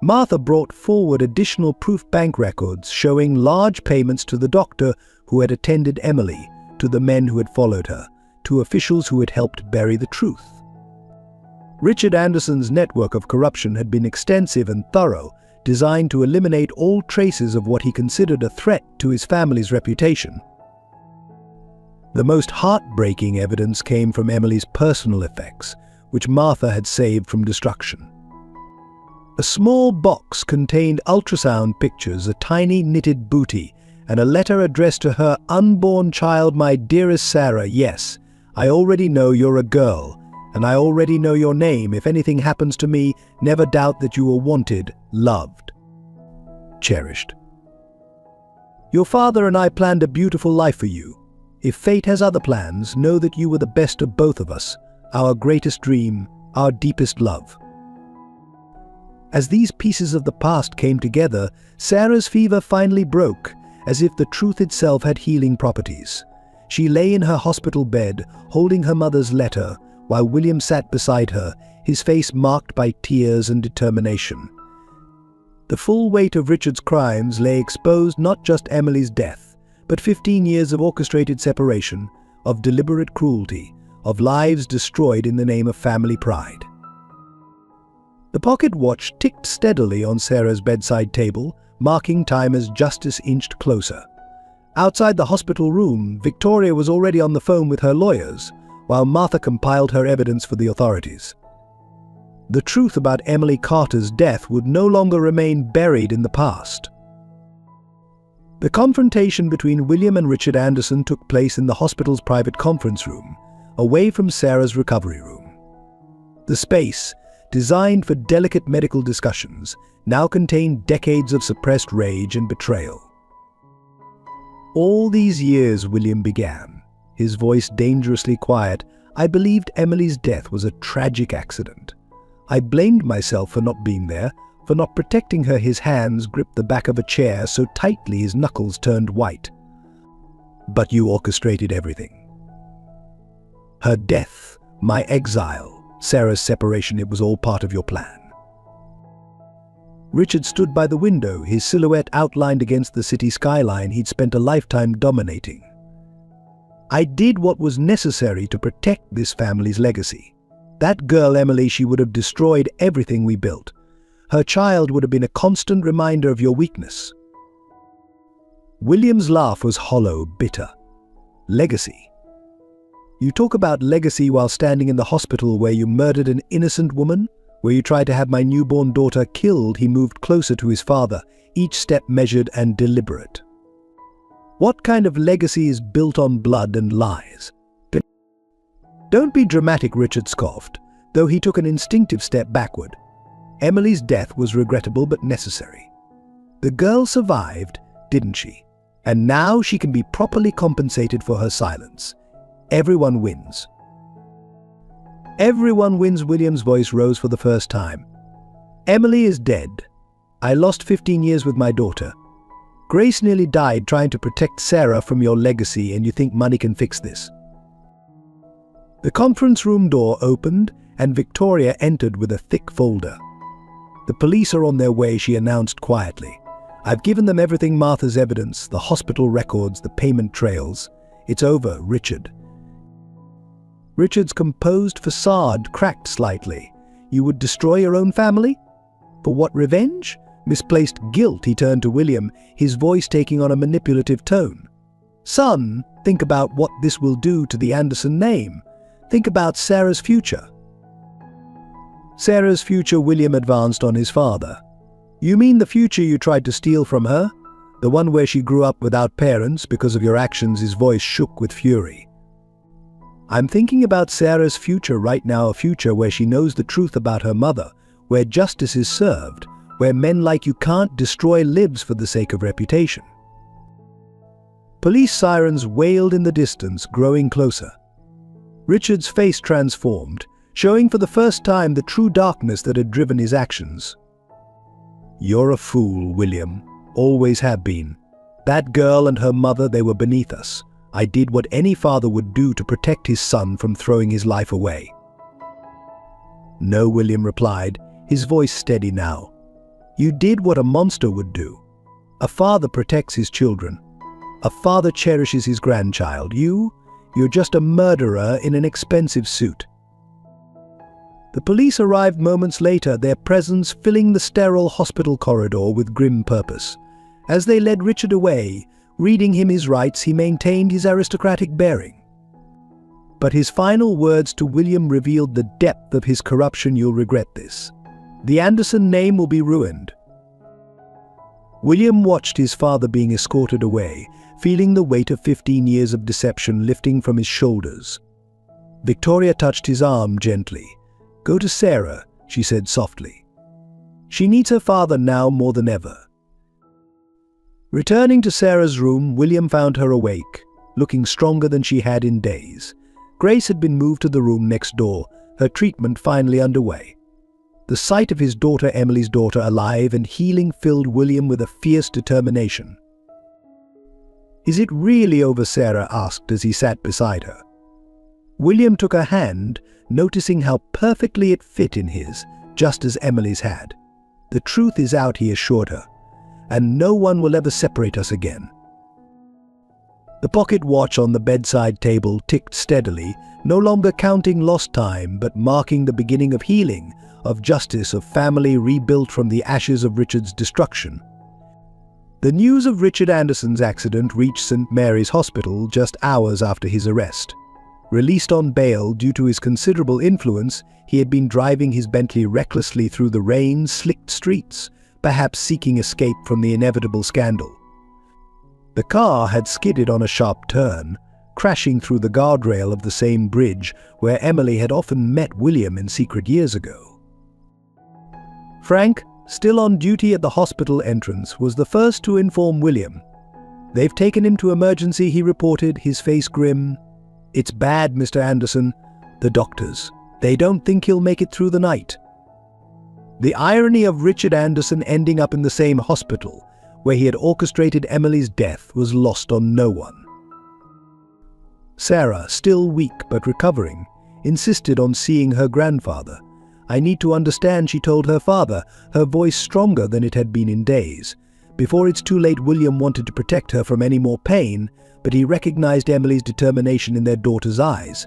Martha brought forward additional proof bank records showing large payments to the doctor who had attended Emily, to the men who had followed her, to officials who had helped bury the truth. Richard Anderson's network of corruption had been extensive and thorough, designed to eliminate all traces of what he considered a threat to his family's reputation. The most heartbreaking evidence came from Emily's personal effects, which Martha had saved from destruction. A small box contained ultrasound pictures, a tiny knitted booty, and a letter addressed to her unborn child, "My dearest Sarah, yes, I already know you're a girl, and I already know your name. If anything happens to me, never doubt that you are wanted, loved, cherished. Your father and I planned a beautiful life for you. If fate has other plans, know that you were the best of both of us, our greatest dream, our deepest love." As these pieces of the past came together, Sarah's fever finally broke, as if the truth itself had healing properties. She lay in her hospital bed, holding her mother's letter, while William sat beside her, his face marked by tears and determination. The full weight of Richard's crimes lay exposed, not just Emily's death, but 15 years of orchestrated separation, of deliberate cruelty, of lives destroyed in the name of family pride. The pocket watch ticked steadily on Sarah's bedside table, marking time as justice inched closer. Outside the hospital room, Victoria was already on the phone with her lawyers, while Martha compiled her evidence for the authorities. The truth about Emily Carter's death would no longer remain buried in the past. The confrontation between William and Richard Anderson took place in the hospital's private conference room, away from Sarah's recovery room. The space, designed for delicate medical discussions, now contained decades of suppressed rage and betrayal. "All these years," William began, his voice dangerously quiet, "I believed Emily's death was a tragic accident. I blamed myself for not being there, for not protecting her." His hands gripped the back of a chair so tightly his knuckles turned white. "But you orchestrated everything. Her death, my exile, Sarah's separation, it was all part of your plan." Richard stood by the window, his silhouette outlined against the city skyline he'd spent a lifetime dominating. "I did what was necessary to protect this family's legacy. That girl, Emily, she would have destroyed everything we built. Her child would have been a constant reminder of your weakness." William's laugh was hollow, bitter. "Legacy? You talk about legacy while standing in the hospital where you murdered an innocent woman, where you tried to have my newborn daughter killed." He moved closer to his father, each step measured and deliberate. "What kind of legacy is built on blood and lies?" "Don't be dramatic," Richard scoffed, though he took an instinctive step backward. "Emily's death was regrettable but necessary. The girl survived, didn't she? And now she can be properly compensated for her silence. Everyone wins." "Everyone wins." William's voice rose for the first time. "Emily is dead. I lost 15 years with my daughter. Grace nearly died trying to protect Sarah from your legacy, and you think money can fix this?" The conference room door opened, and Victoria entered with a thick folder. "The police are on their way," she announced quietly. "I've given them everything, Martha's evidence, the hospital records, the payment trails. It's over, Richard." Richard's composed facade cracked slightly. "You would destroy your own family? For what, revenge? Misplaced guilt?" He turned to William, his voice taking on a manipulative tone. "Son, think about what this will do to the Anderson name. Think about Sarah's future." "Sarah's future?" William advanced on his father. "You mean the future you tried to steal from her? The one where she grew up without parents because of your actions." His voice shook with fury. "I'm thinking about Sarah's future right now, a future where she knows the truth about her mother, where justice is served, where men like you can't destroy lives for the sake of reputation." Police sirens wailed in the distance, growing closer. Richard's face transformed, showing for the first time the true darkness that had driven his actions. "You're a fool, William. Always have been. That girl and her mother, they were beneath us. I did what any father would do to protect his son from throwing his life away." "No," William replied, his voice steady now. "You did what a monster would do. A father protects his children. A father cherishes his grandchild. You're just a murderer in an expensive suit." The police arrived moments later, their presence filling the sterile hospital corridor with grim purpose. As they led Richard away, reading him his rights, he maintained his aristocratic bearing. But his final words to William revealed the depth of his corruption. "You'll regret this. The Anderson name will be ruined." William watched his father being escorted away, feeling the weight of 15 years of deception lifting from his shoulders. Victoria touched his arm gently. "Go to Sarah," she said softly. "She needs her father now more than ever." Returning to Sarah's room, William found her awake, looking stronger than she had in days. Grace had been moved to the room next door, her treatment finally underway. The sight of his daughter, Emily's daughter, alive and healing filled William with a fierce determination. "Is it really over?" Sarah asked as he sat beside her. William took her hand, noticing how perfectly it fit in his, just as Emily's had. "The truth is out," he assured her, "and no one will ever separate us again." The pocket watch on the bedside table ticked steadily, no longer counting lost time, but marking the beginning of healing, of justice, of family rebuilt from the ashes of Richard's destruction. The news of Richard Anderson's accident reached St. Mary's Hospital just hours after his arrest. Released on bail due to his considerable influence, he had been driving his Bentley recklessly through the rain-slicked streets, perhaps seeking escape from the inevitable scandal. The car had skidded on a sharp turn, crashing through the guardrail of the same bridge where Emily had often met William in secret years ago. Frank, still on duty at the hospital entrance, was the first to inform William. "They've taken him to emergency," he reported, his face grim. "It's bad, Mr. Anderson. The doctors. They don't think he'll make it through the night." The irony of Richard Anderson ending up in the same hospital where he had orchestrated Emily's death was lost on no one. Sarah, still weak but recovering, insisted on seeing her grandfather. "I need to understand," she told her father, her voice stronger than it had been in days. Before it's too late, William wanted to protect her from any more pain, but he recognized Emily's determination in their daughter's eyes.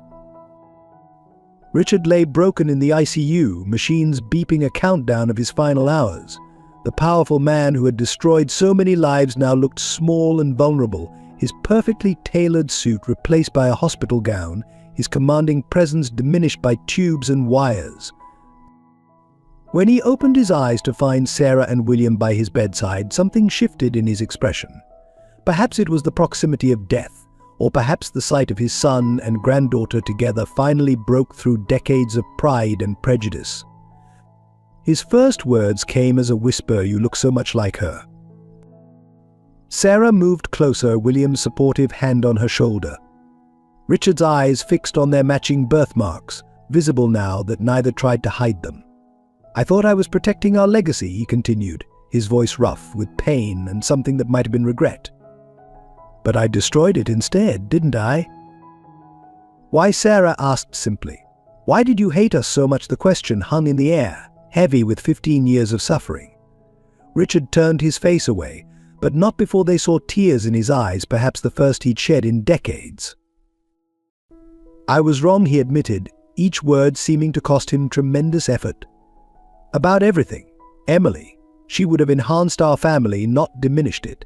Richard lay broken in the ICU, machines beeping a countdown of his final hours. The powerful man who had destroyed so many lives now looked small and vulnerable, his perfectly tailored suit replaced by a hospital gown, his commanding presence diminished by tubes and wires. When he opened his eyes to find Sarah and William by his bedside, something shifted in his expression. Perhaps it was the proximity of death, or perhaps the sight of his son and granddaughter together finally broke through decades of pride and prejudice. His first words came as a whisper, "You look so much like her." Sarah moved closer, William's supportive hand on her shoulder. Richard's eyes fixed on their matching birthmarks, visible now that neither tried to hide them. "I thought I was protecting our legacy," he continued, his voice rough with pain and something that might have been regret. "But I destroyed it instead, didn't I?" "Why?" Sarah asked simply. "Why did you hate us so much?" The question hung in the air, heavy with 15 years of suffering. Richard turned his face away, but not before they saw tears in his eyes, perhaps the first he'd shed in decades. "I was wrong," he admitted, each word seeming to cost him tremendous effort. "About everything. Emily. She would have enhanced our family, not diminished it.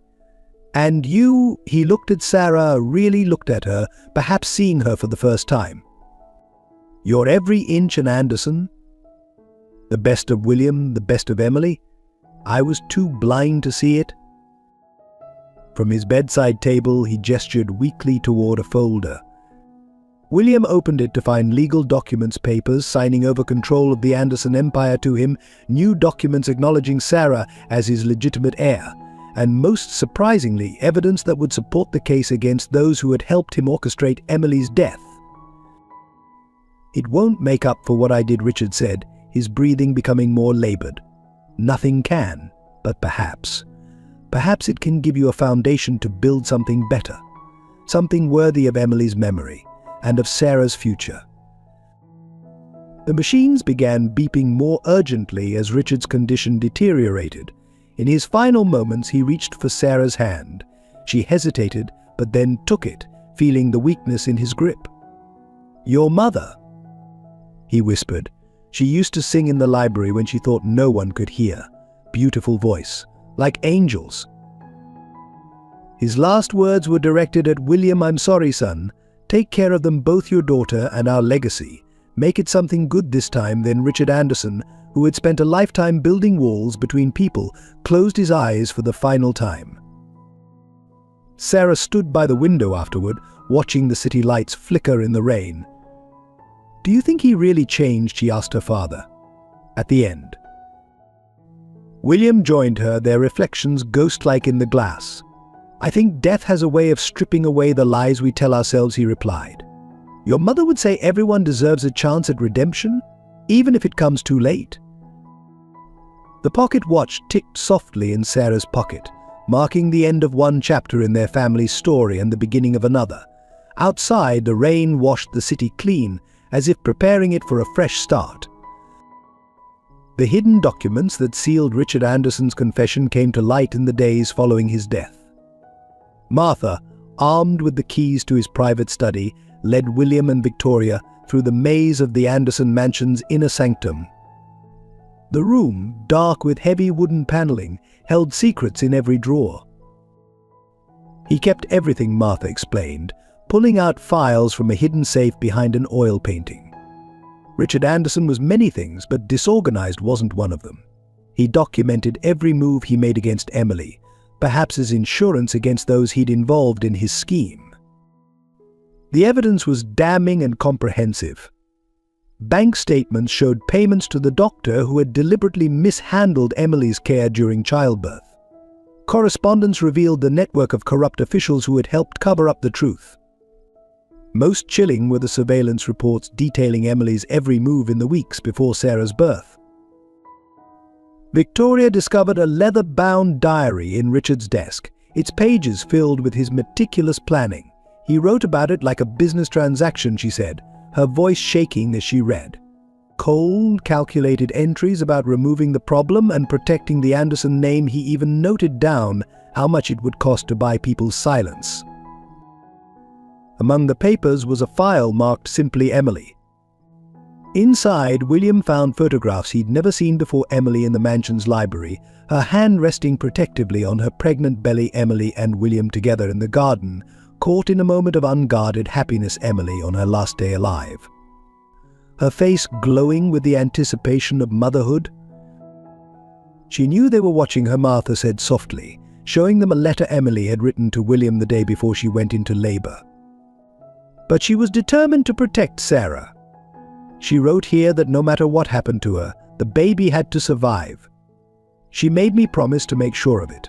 And you," he looked at Sarah, really looked at her, perhaps seeing her for the first time. "You're every inch an Anderson. The best of William, the best of Emily. I was too blind to see it." From his bedside table, he gestured weakly toward a folder. William opened it to find legal documents papers signing over control of the Anderson empire to him, new documents acknowledging Sarah as his legitimate heir, and most surprisingly, evidence that would support the case against those who had helped him orchestrate Emily's death. "It won't make up for what I did," Richard said, his breathing becoming more labored. "Nothing can, but perhaps. Perhaps it can give you a foundation to build something better, something worthy of Emily's memory and of Sarah's future." The machines began beeping more urgently as Richard's condition deteriorated. In his final moments, he reached for Sarah's hand. She hesitated, but then took it, feeling the weakness in his grip. "Your mother," he whispered. "She used to sing in the library when she thought no one could hear. Beautiful voice, like angels." His last words were directed at William. "I'm sorry, son. Take care of them both, your daughter and our legacy. Make it something good this time." Then Richard Anderson, who had spent a lifetime building walls between people, closed his eyes for the final time. Sarah stood by the window afterward, watching the city lights flicker in the rain. "Do you think he really changed?" she asked her father. At the end, William joined her, their reflections ghost-like in the glass. "I think death has a way of stripping away the lies we tell ourselves," he replied. "Your mother would say everyone deserves a chance at redemption, even if it comes too late." The pocket watch ticked softly in Sarah's pocket, marking the end of one chapter in their family's story and the beginning of another. Outside, the rain washed the city clean, as if preparing it for a fresh start. The hidden documents that sealed Richard Anderson's confession came to light in the days following his death. Martha, armed with the keys to his private study, led William and Victoria through the maze of the Anderson mansion's inner sanctum. The room, dark with heavy wooden paneling, held secrets in every drawer. "He kept everything," Martha explained, pulling out files from a hidden safe behind an oil painting. Richard Anderson was many things, but disorganized wasn't one of them. He documented every move he made against Emily, perhaps as insurance against those he'd involved in his scheme. The evidence was damning and comprehensive. Bank statements showed payments to the doctor who had deliberately mishandled Emily's care during childbirth. Correspondence revealed the network of corrupt officials who had helped cover up the truth. Most chilling were the surveillance reports detailing Emily's every move in the weeks before Sarah's birth. Victoria discovered a leather-bound diary in Richard's desk, its pages filled with his meticulous planning. "He wrote about it like a business transaction," she said, her voice shaking as she read. Cold, calculated entries about removing the problem and protecting the Anderson name. He even noted down how much it would cost to buy people's silence. Among the papers was a file marked simply Emily. Inside, William found photographs he'd never seen before. Emily in the mansion's library, her hand resting protectively on her pregnant belly. Emily and William together in the garden, caught in a moment of unguarded happiness. Emily on her last day alive, her face glowing with the anticipation of motherhood. She knew they were watching her, Martha said softly, showing them a letter Emily had written to William the day before she went into labor. But she was determined to protect Sarah. She wrote here that no matter what happened to her, the baby had to survive. She made me promise to make sure of it.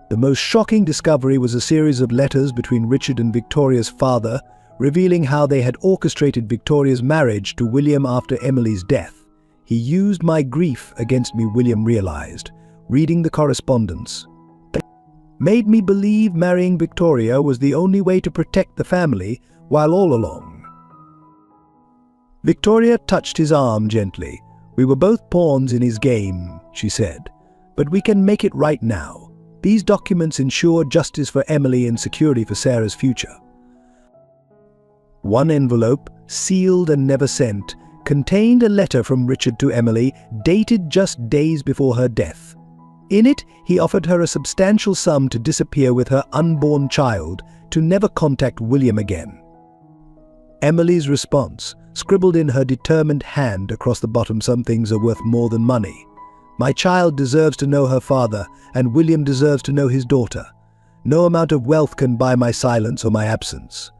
The most shocking discovery was a series of letters between Richard and Victoria's father, revealing how they had orchestrated Victoria's marriage to William after Emily's death. "He used my grief against me," William realized, reading the correspondence. "Made me believe marrying Victoria was the only way to protect the family, while all along." Victoria touched his arm gently. "We were both pawns in his game," she said, "but we can make it right now. These documents ensure justice for Emily and security for Sarah's future." One envelope, sealed and never sent, contained a letter from Richard to Emily, dated just days before her death. In it, he offered her a substantial sum to disappear with her unborn child, to never contact William again. Emily's response, scribbled in her determined hand across the bottom: "Some things are worth more than money." My child deserves to know her father, and William deserves to know his daughter. No amount of wealth can buy my silence or my absence."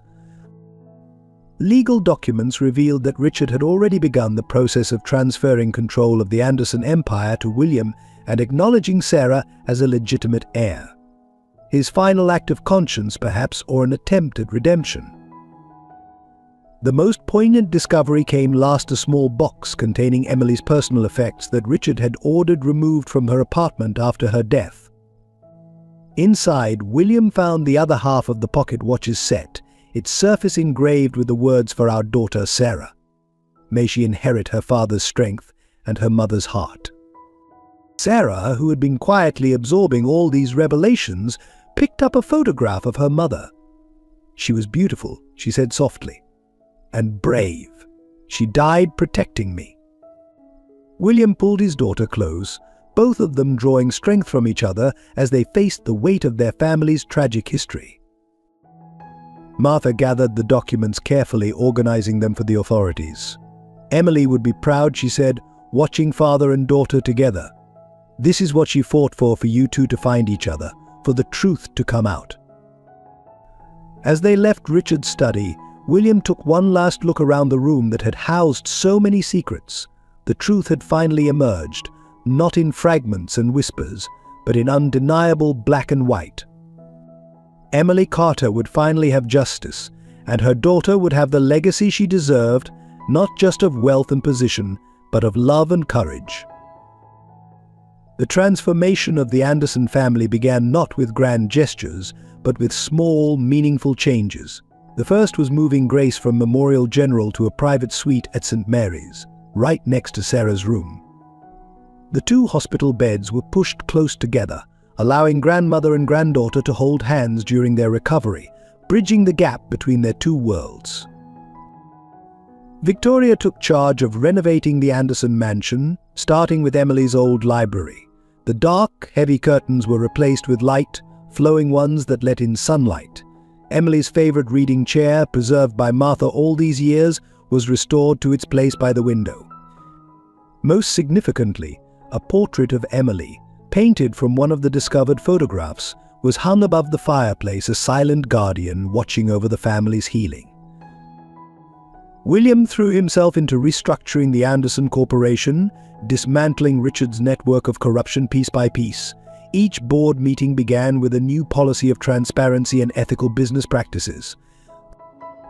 Legal documents revealed that Richard had already begun the process of transferring control of the Anderson empire to William and acknowledging Sarah as a legitimate heir. His final act of conscience, perhaps, or an attempt at redemption. The most poignant discovery came last: a small box containing Emily's personal effects that Richard had ordered removed from her apartment after her death. Inside, William found the other half of the pocket watch's set, its surface engraved with the words, "For our daughter Sarah. May she inherit her father's strength and her mother's heart." Sarah, who had been quietly absorbing all these revelations, picked up a photograph of her mother. "She was beautiful," she said softly, "and brave. She died protecting me." William pulled his daughter close, both of them drawing strength from each other as they faced the weight of their family's tragic history. Martha gathered the documents carefully, organizing them for the authorities. "Emily would be proud," she said, "watching father and daughter together. This is what she fought for you two to find each other, for the truth to come out." As they left Richard's study, William took one last look around the room that had housed so many secrets. The truth had finally emerged, not in fragments and whispers, but in undeniable black and white. Emily Carter would finally have justice, and her daughter would have the legacy she deserved, not just of wealth and position, but of love and courage. The transformation of the Anderson family began not with grand gestures, but with small, meaningful changes. The first was moving Grace from Memorial General to a private suite at St. Mary's, right next to Sarah's room. The two hospital beds were pushed close together, allowing grandmother and granddaughter to hold hands during their recovery, bridging the gap between their two worlds. Victoria took charge of renovating the Anderson mansion, starting with Emily's old library. The dark, heavy curtains were replaced with light, flowing ones that let in sunlight. Emily's favorite reading chair, preserved by Martha all these years, was restored to its place by the window. Most significantly, a portrait of Emily, painted from one of the discovered photographs, was hung above the fireplace, a silent guardian watching over the family's healing. William threw himself into restructuring the Anderson Corporation, dismantling Richard's network of corruption piece by piece. Each board meeting began with a new policy of transparency and ethical business practices.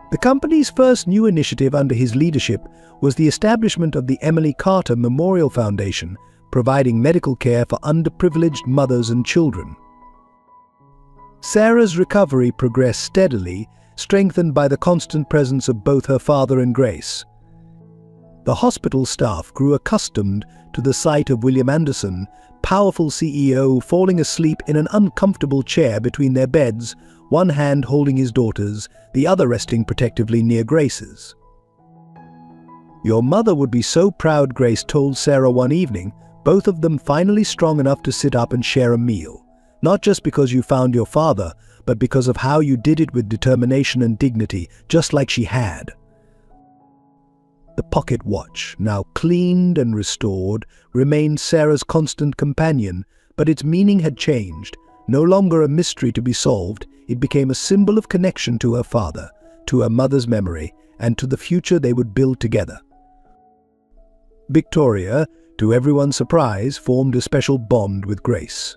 The company's first new initiative under his leadership was the establishment of the Emily Carter Memorial Foundation, providing medical care for underprivileged mothers and children. Sarah's recovery progressed steadily, strengthened by the constant presence of both her father and Grace. The hospital staff grew accustomed to the sight of William Anderson, powerful CEO, falling asleep in an uncomfortable chair between their beds, one hand holding his daughter's, the other resting protectively near Grace's. "Your mother would be so proud," Grace told Sarah one evening, both of them finally strong enough to sit up and share a meal. "Not just because you found your father, but because of how you did it with determination and dignity, just like she had." The pocket watch, now cleaned and restored, remained Sarah's constant companion, but its meaning had changed. No longer a mystery to be solved, it became a symbol of connection to her father, to her mother's memory, and to the future they would build together. Victoria, to everyone's surprise, formed a special bond with Grace.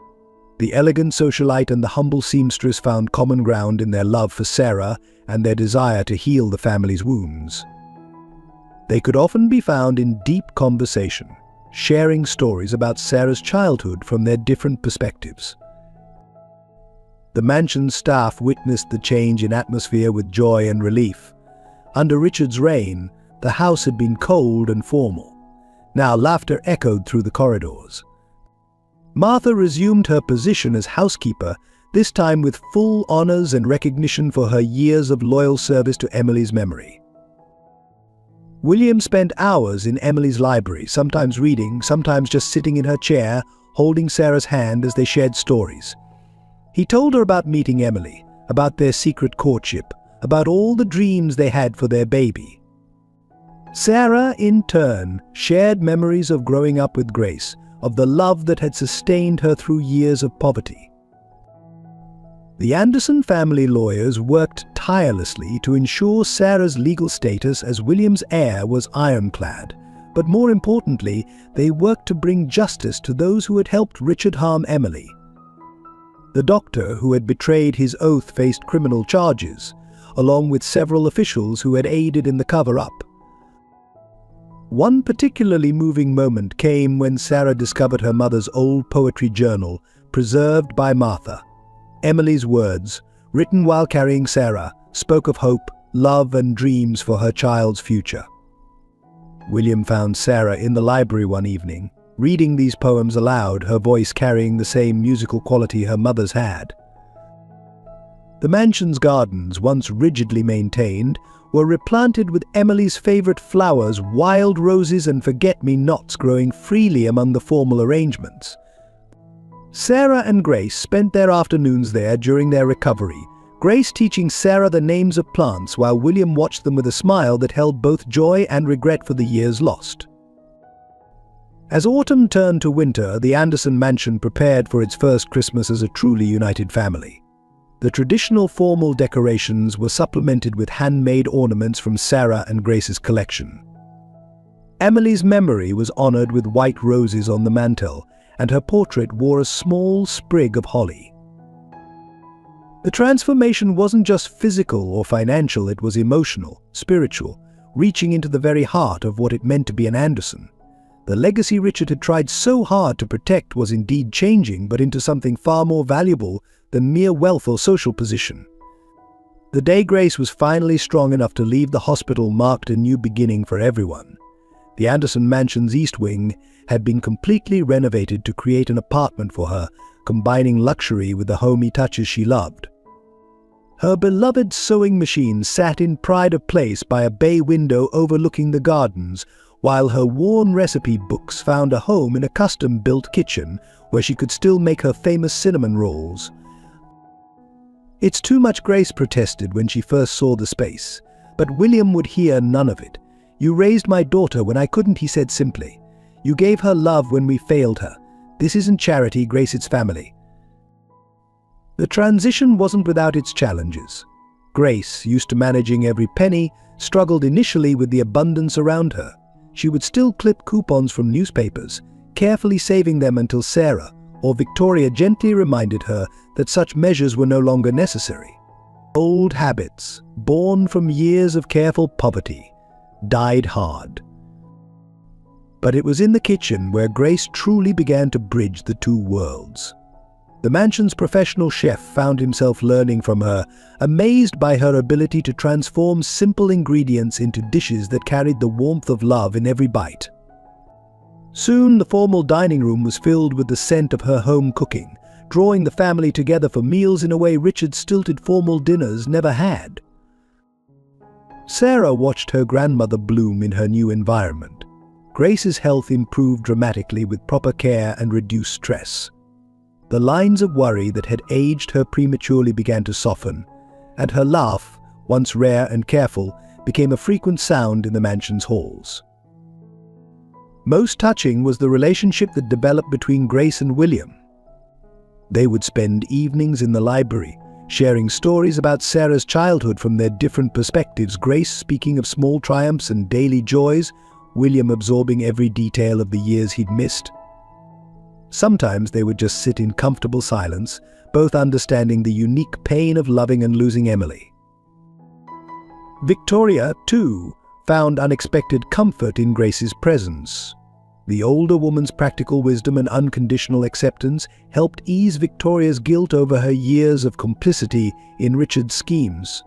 The elegant socialite and the humble seamstress found common ground in their love for Sarah and their desire to heal the family's wounds. They could often be found in deep conversation, sharing stories about Sarah's childhood from their different perspectives. The mansion's staff witnessed the change in atmosphere with joy and relief. Under Richard's reign, the house had been cold and formal. Now laughter echoed through the corridors. Martha resumed her position as housekeeper, this time with full honors and recognition for her years of loyal service to Emily's memory. William spent hours in Emily's library, sometimes reading, sometimes just sitting in her chair, holding Sarah's hand as they shared stories. He told her about meeting Emily, about their secret courtship, about all the dreams they had for their baby. Sarah, in turn, shared memories of growing up with Grace, of the love that had sustained her through years of poverty. The Anderson family lawyers worked tirelessly to ensure Sarah's legal status as William's heir was ironclad, but more importantly, they worked to bring justice to those who had helped Richard harm Emily. The doctor who had betrayed his oath faced criminal charges, along with several officials who had aided in the cover-up. One particularly moving moment came when Sarah discovered her mother's old poetry journal, preserved by Martha. Emily's words, written while carrying Sarah, spoke of hope, love, and dreams for her child's future. William found Sarah in the library one evening, reading these poems aloud, her voice carrying the same musical quality her mother's had. The mansion's gardens, once rigidly maintained, were replanted with Emily's favorite flowers, wild roses and forget-me-nots growing freely among the formal arrangements. Sarah and Grace spent their afternoons there during their recovery, Grace teaching Sarah the names of plants while William watched them with a smile that held both joy and regret for the years lost. As autumn turned to winter, the Anderson mansion prepared for its first Christmas as a truly united family. The traditional formal decorations were supplemented with handmade ornaments from Sarah and Grace's collection. Emily's memory was honored with white roses on the mantel, and her portrait wore a small sprig of holly. The transformation wasn't just physical or financial, it was emotional, spiritual, reaching into the very heart of what it meant to be an Anderson. The legacy Richard had tried so hard to protect was indeed changing, but into something far more valuable than mere wealth or social position. The day Grace was finally strong enough to leave the hospital marked a new beginning for everyone. The Anderson mansion's east wing had been completely renovated to create an apartment for her, combining luxury with the homey touches she loved. Her beloved sewing machine sat in pride of place by a bay window overlooking the gardens, while her worn recipe books found a home in a custom-built kitchen where she could still make her famous cinnamon rolls. "It's too much," Grace protested when she first saw the space, but William would hear none of it. "You raised my daughter when I couldn't," he said simply. "You gave her love when we failed her. This isn't charity, Grace, it's family." The transition wasn't without its challenges. Grace, used to managing every penny, struggled initially with the abundance around her. She would still clip coupons from newspapers, carefully saving them until Sarah or Victoria gently reminded her that such measures were no longer necessary. Old habits, born from years of careful poverty, died hard. But it was in the kitchen where Grace truly began to bridge the two worlds. The mansion's professional chef found himself learning from her, amazed by her ability to transform simple ingredients into dishes that carried the warmth of love in every bite. Soon the formal dining room was filled with the scent of her home cooking, drawing the family together for meals in a way Richard's stilted formal dinners never had. Sarah watched her grandmother bloom in her new environment. Grace's health improved dramatically with proper care and reduced stress. The lines of worry that had aged her prematurely began to soften, and her laugh, once rare and careful, became a frequent sound in the mansion's halls. Most touching was the relationship that developed between Grace and William. They would spend evenings in the library, sharing stories about Sarah's childhood from their different perspectives, Grace speaking of small triumphs and daily joys, William absorbing every detail of the years he'd missed. Sometimes they would just sit in comfortable silence, both understanding the unique pain of loving and losing Emily. Victoria, too, found unexpected comfort in Grace's presence. The older woman's practical wisdom and unconditional acceptance helped ease Victoria's guilt over her years of complicity in Richard's schemes.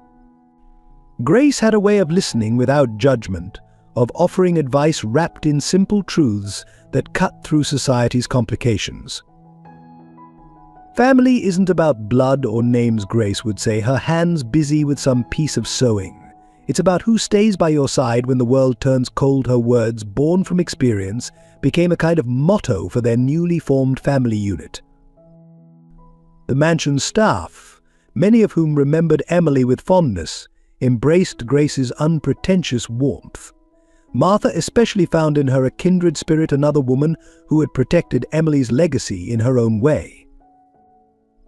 Grace had a way of listening without judgment, of offering advice wrapped in simple truths that cut through society's complications. Family isn't about blood or names, Grace would say, her hands busy with some piece of sewing. It's about who stays by your side when the world turns cold. Her words, born from experience, became a kind of motto for their newly formed family unit. The mansion staff, many of whom remembered Emily with fondness, embraced Grace's unpretentious warmth. Martha especially found in her a kindred spirit, another woman who had protected Emily's legacy in her own way.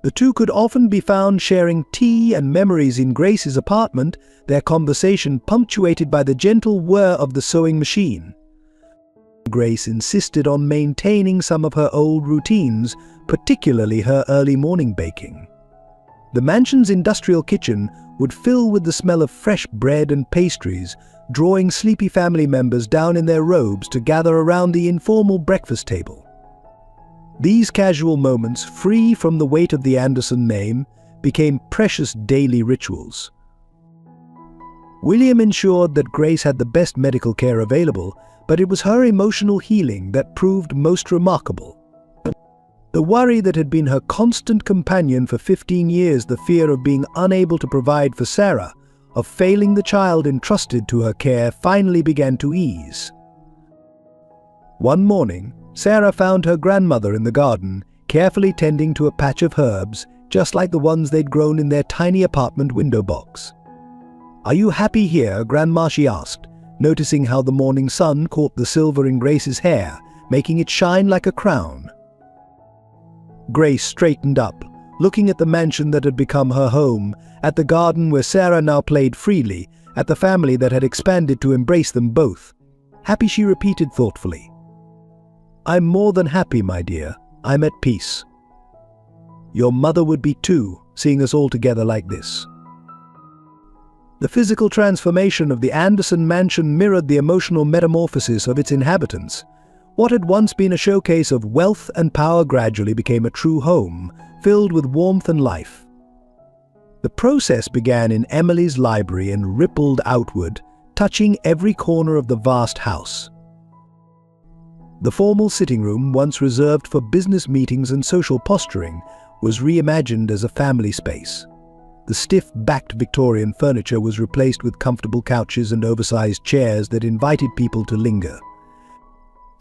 The two could often be found sharing tea and memories in Grace's apartment, their conversation punctuated by the gentle whir of the sewing machine. Grace insisted on maintaining some of her old routines, particularly her early morning baking. The mansion's industrial kitchen would fill with the smell of fresh bread and pastries, drawing sleepy family members down in their robes to gather around the informal breakfast table. These casual moments, free from the weight of the Anderson name, became precious daily rituals. William ensured that Grace had the best medical care available, but it was her emotional healing that proved most remarkable. The worry that had been her constant companion for 15 years, the fear of being unable to provide for Sarah, of failing the child entrusted to her care, finally began to ease. One morning, Sarah found her grandmother in the garden, carefully tending to a patch of herbs, just like the ones they'd grown in their tiny apartment window box. "Are you happy here, Grandma?" she asked, noticing how the morning sun caught the silver in Grace's hair, making it shine like a crown. Grace straightened up, looking at the mansion that had become her home, at the garden where Sarah now played freely, at the family that had expanded to embrace them both. "Happy?" she repeated thoughtfully. "I'm more than happy, my dear. I'm at peace. Your mother would be too, seeing us all together like this." The physical transformation of the Anderson mansion mirrored the emotional metamorphosis of its inhabitants. What had once been a showcase of wealth and power gradually became a true home, filled with warmth and life. The process began in Emily's library and rippled outward, touching every corner of the vast house. The formal sitting room, once reserved for business meetings and social posturing, was reimagined as a family space. The stiff-backed Victorian furniture was replaced with comfortable couches and oversized chairs that invited people to linger.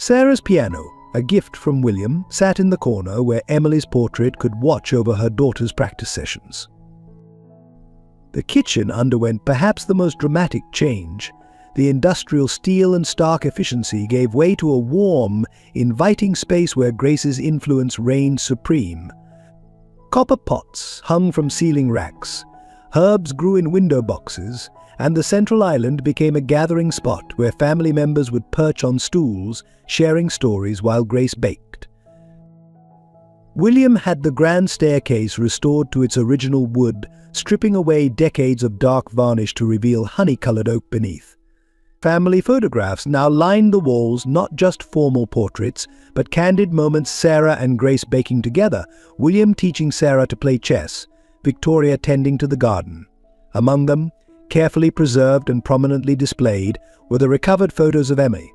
Sarah's piano, a gift from William, sat in the corner where Emily's portrait could watch over her daughter's practice sessions. The kitchen underwent perhaps the most dramatic change. The industrial steel and stark efficiency gave way to a warm, inviting space where Grace's influence reigned supreme. Copper pots hung from ceiling racks, herbs grew in window boxes, and the central island became a gathering spot where family members would perch on stools, sharing stories while Grace baked. William had the grand staircase restored to its original wood, stripping away decades of dark varnish to reveal honey-colored oak beneath. Family photographs now lined the walls, not just formal portraits, but candid moments, Sarah and Grace baking together, William teaching Sarah to play chess, Victoria tending to the garden. Among them, carefully preserved and prominently displayed, were the recovered photos of Emily.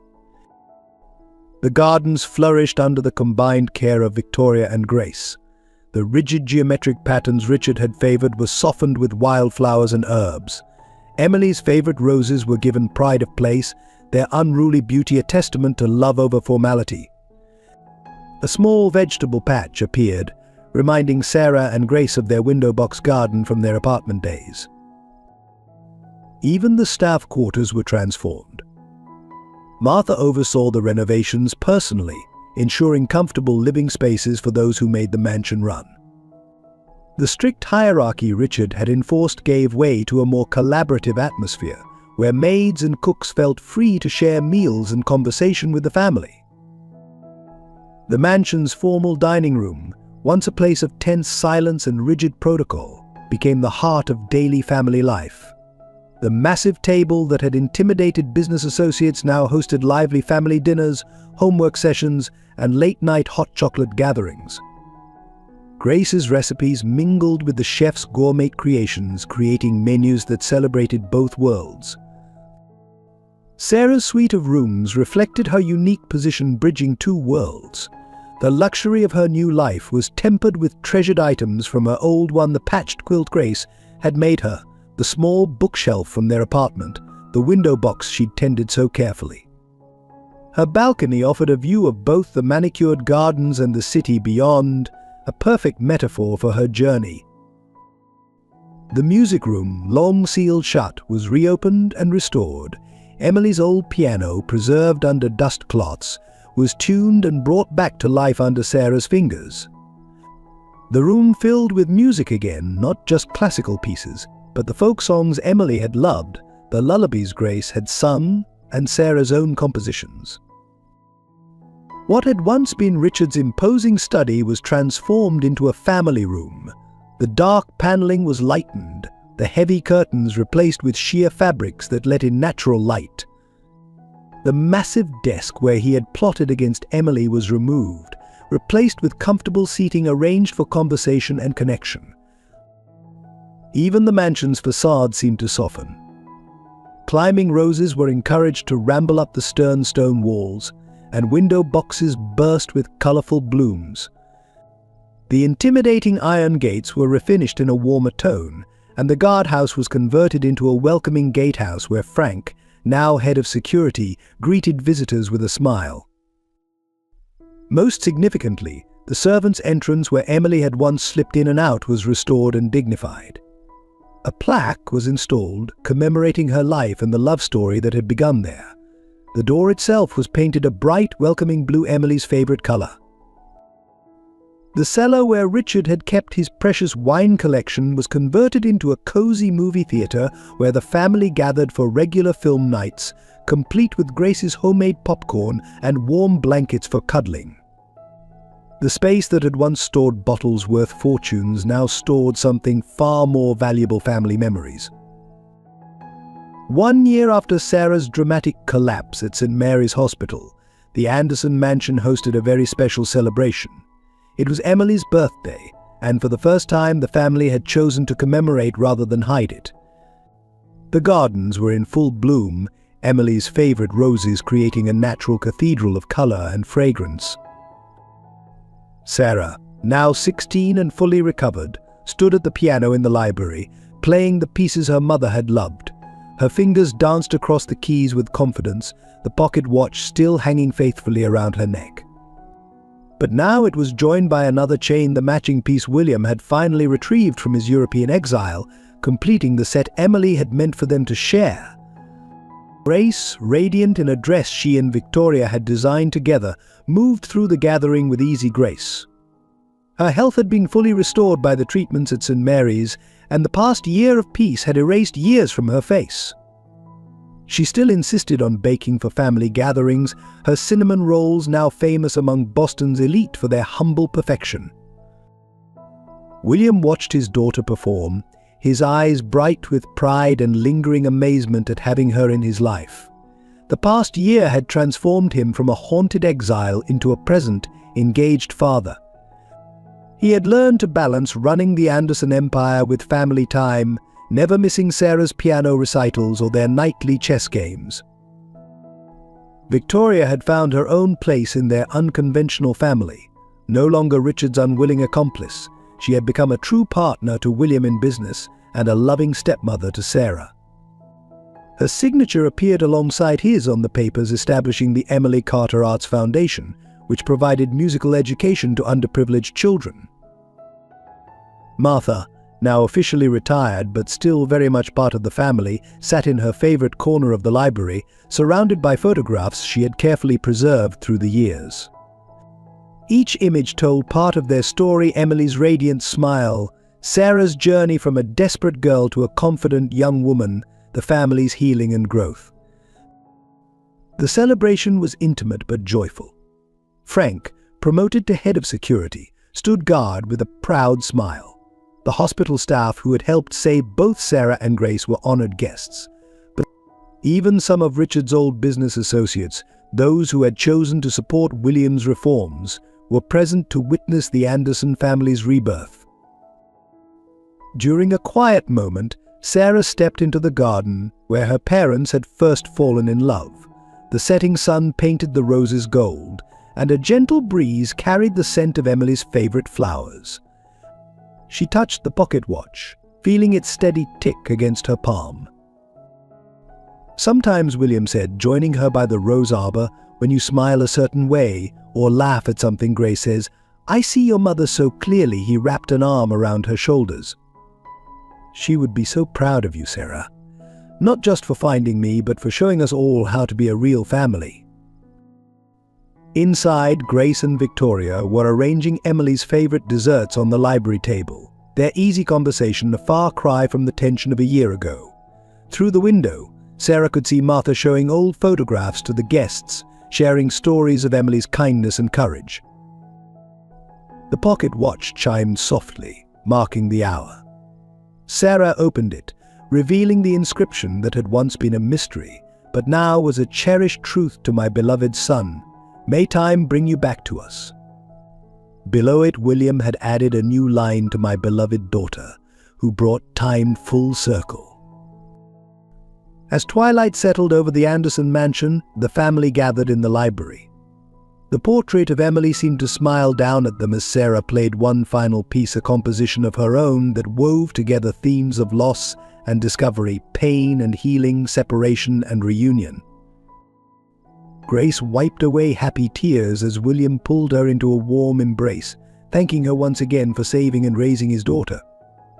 The gardens flourished under the combined care of Victoria and Grace. The rigid geometric patterns Richard had favored were softened with wildflowers and herbs. Emily's favorite roses were given pride of place, their unruly beauty a testament to love over formality. A small vegetable patch appeared, reminding Sarah and Grace of their window box garden from their apartment days. Even the staff quarters were transformed. Martha oversaw the renovations personally, ensuring comfortable living spaces for those who made the mansion run. The strict hierarchy Richard had enforced gave way to a more collaborative atmosphere, where maids and cooks felt free to share meals and conversation with the family. The mansion's formal dining room, once a place of tense silence and rigid protocol, became the heart of daily family life. The massive table that had intimidated business associates now hosted lively family dinners, homework sessions, and late-night hot chocolate gatherings. Grace's recipes mingled with the chef's gourmet creations, creating menus that celebrated both worlds. Sarah's suite of rooms reflected her unique position bridging two worlds. The luxury of her new life was tempered with treasured items from her old one. The patched quilt Grace had made her, the small bookshelf from their apartment, the window box she'd tended so carefully. Her balcony offered a view of both the manicured gardens and the city beyond, a perfect metaphor for her journey. The music room, long sealed shut, was reopened and restored, Emily's old piano, preserved under dust cloths, was tuned and brought back to life under Sarah's fingers. The room filled with music again, not just classical pieces, but the folk songs Emily had loved, the lullabies Grace had sung, and Sarah's own compositions. What had once been Richard's imposing study was transformed into a family room. The dark paneling was lightened, the heavy curtains replaced with sheer fabrics that let in natural light. The massive desk where he had plotted against Emily was removed, replaced with comfortable seating arranged for conversation and connection. Even the mansion's facade seemed to soften. Climbing roses were encouraged to ramble up the stern stone walls, and window boxes burst with colorful blooms. The intimidating iron gates were refinished in a warmer tone, and the guardhouse was converted into a welcoming gatehouse where Frank, now head of security, greeted visitors with a smile. Most significantly, the servants' entrance where Emily had once slipped in and out was restored and dignified. A plaque was installed commemorating her life and the love story that had begun there. The door itself was painted a bright, welcoming blue, Emily's favorite color. The cellar where Richard had kept his precious wine collection was converted into a cozy movie theater where the family gathered for regular film nights, complete with Grace's homemade popcorn and warm blankets for cuddling. The space that had once stored bottles worth fortunes now stored something far more valuable: family memories. 1 year after Sarah's dramatic collapse at St. Mary's Hospital, the Anderson mansion hosted a very special celebration. It was Emily's birthday, and for the first time the family had chosen to commemorate rather than hide it. The gardens were in full bloom, Emily's favorite roses creating a natural cathedral of color and fragrance. Sarah, now 16 and fully recovered, stood at the piano in the library, playing the pieces her mother had loved. Her fingers danced across the keys with confidence, the pocket watch still hanging faithfully around her neck. But now it was joined by another chain, the matching piece William had finally retrieved from his European exile, completing the set Emily had meant for them to share. Grace, radiant in a dress she and Victoria had designed together, moved through the gathering with easy grace. Her health had been fully restored by the treatments at St. Mary's, and the past year of peace had erased years from her face. She still insisted on baking for family gatherings, her cinnamon rolls now famous among Boston's elite for their humble perfection. William watched his daughter perform, his eyes bright with pride and lingering amazement at having her in his life. The past year had transformed him from a haunted exile into a present, engaged father. He had learned to balance running the Anderson empire with family time, never missing Sarah's piano recitals or their nightly chess games. Victoria had found her own place in their unconventional family. No longer Richard's unwilling accomplice, she had become a true partner to William in business and a loving stepmother to Sarah. Her signature appeared alongside his on the papers establishing the Emily Carter Arts Foundation, which provided musical education to underprivileged children. Martha, now officially retired but still very much part of the family, sat in her favorite corner of the library, surrounded by photographs she had carefully preserved through the years. Each image told part of their story: Emily's radiant smile, Sarah's journey from a desperate girl to a confident young woman, the family's healing and growth. The celebration was intimate but joyful. Frank, promoted to head of security, stood guard with a proud smile. The hospital staff who had helped save both Sarah and Grace were honored guests. But even some of Richard's old business associates, those who had chosen to support William's reforms, were present to witness the Anderson family's rebirth. During a quiet moment, Sarah stepped into the garden where her parents had first fallen in love. The setting sun painted the roses gold, and a gentle breeze carried the scent of Emily's favorite flowers. She touched the pocket watch, feeling its steady tick against her palm. Sometimes, William said, joining her by the rose arbor, when you smile a certain way or laugh at something, Grace says, "I see your mother so clearly." He wrapped an arm around her shoulders. "She would be so proud of you, Sarah. not just for finding me, but for showing us all how to be a real family. Inside, Grace and Victoria were arranging Emily's favorite desserts on the library table, their easy conversation a far cry from the tension of a year ago. Through the window, Sarah could see Martha showing old photographs to the guests, sharing stories of Emily's kindness and courage. The pocket watch chimed softly, marking the hour. Sarah opened it, revealing the inscription that had once been a mystery, but now was a cherished truth to my beloved son. May time bring you back to us. Below it, William had added a new line to my beloved daughter, who brought time full circle. As twilight settled over the Anderson mansion, the family gathered in the library. The portrait of Emily seemed to smile down at them as Sarah played one final piece, a composition of her own that wove together themes of loss and discovery, pain and healing, separation and reunion. Grace wiped away happy tears as William pulled her into a warm embrace, thanking her once again for saving and raising his daughter.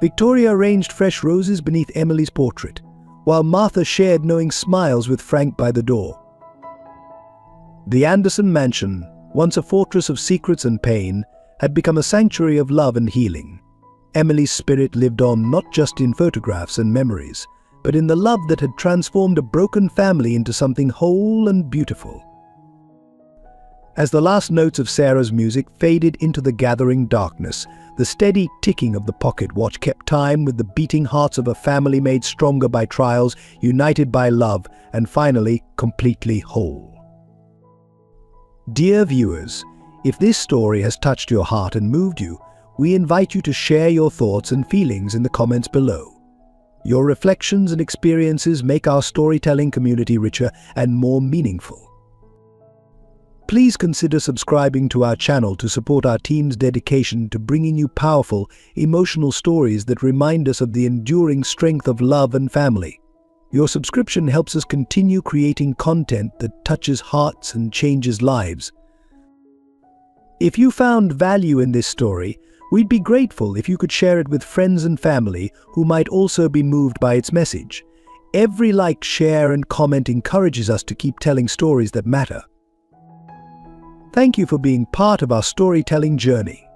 Victoria arranged fresh roses beneath Emily's portrait, while Martha shared knowing smiles with Frank by the door. The Anderson mansion, once a fortress of secrets and pain, had become a sanctuary of love and healing. Emily's spirit lived on not just in photographs and memories, but in the love that had transformed a broken family into something whole and beautiful. As the last notes of Sarah's music faded into the gathering darkness, the steady ticking of the pocket watch kept time with the beating hearts of a family made stronger by trials, united by love, and finally completely whole. Dear viewers, if this story has touched your heart and moved you, we invite you to share your thoughts and feelings in the comments below. Your reflections and experiences make our storytelling community richer and more meaningful. Please consider subscribing to our channel to support our team's dedication to bringing you powerful, emotional stories that remind us of the enduring strength of love and family. Your subscription helps us continue creating content that touches hearts and changes lives. If you found value in this story, we'd be grateful if you could share it with friends and family who might also be moved by its message. Every like, share, and comment encourages us to keep telling stories that matter. Thank you for being part of our storytelling journey.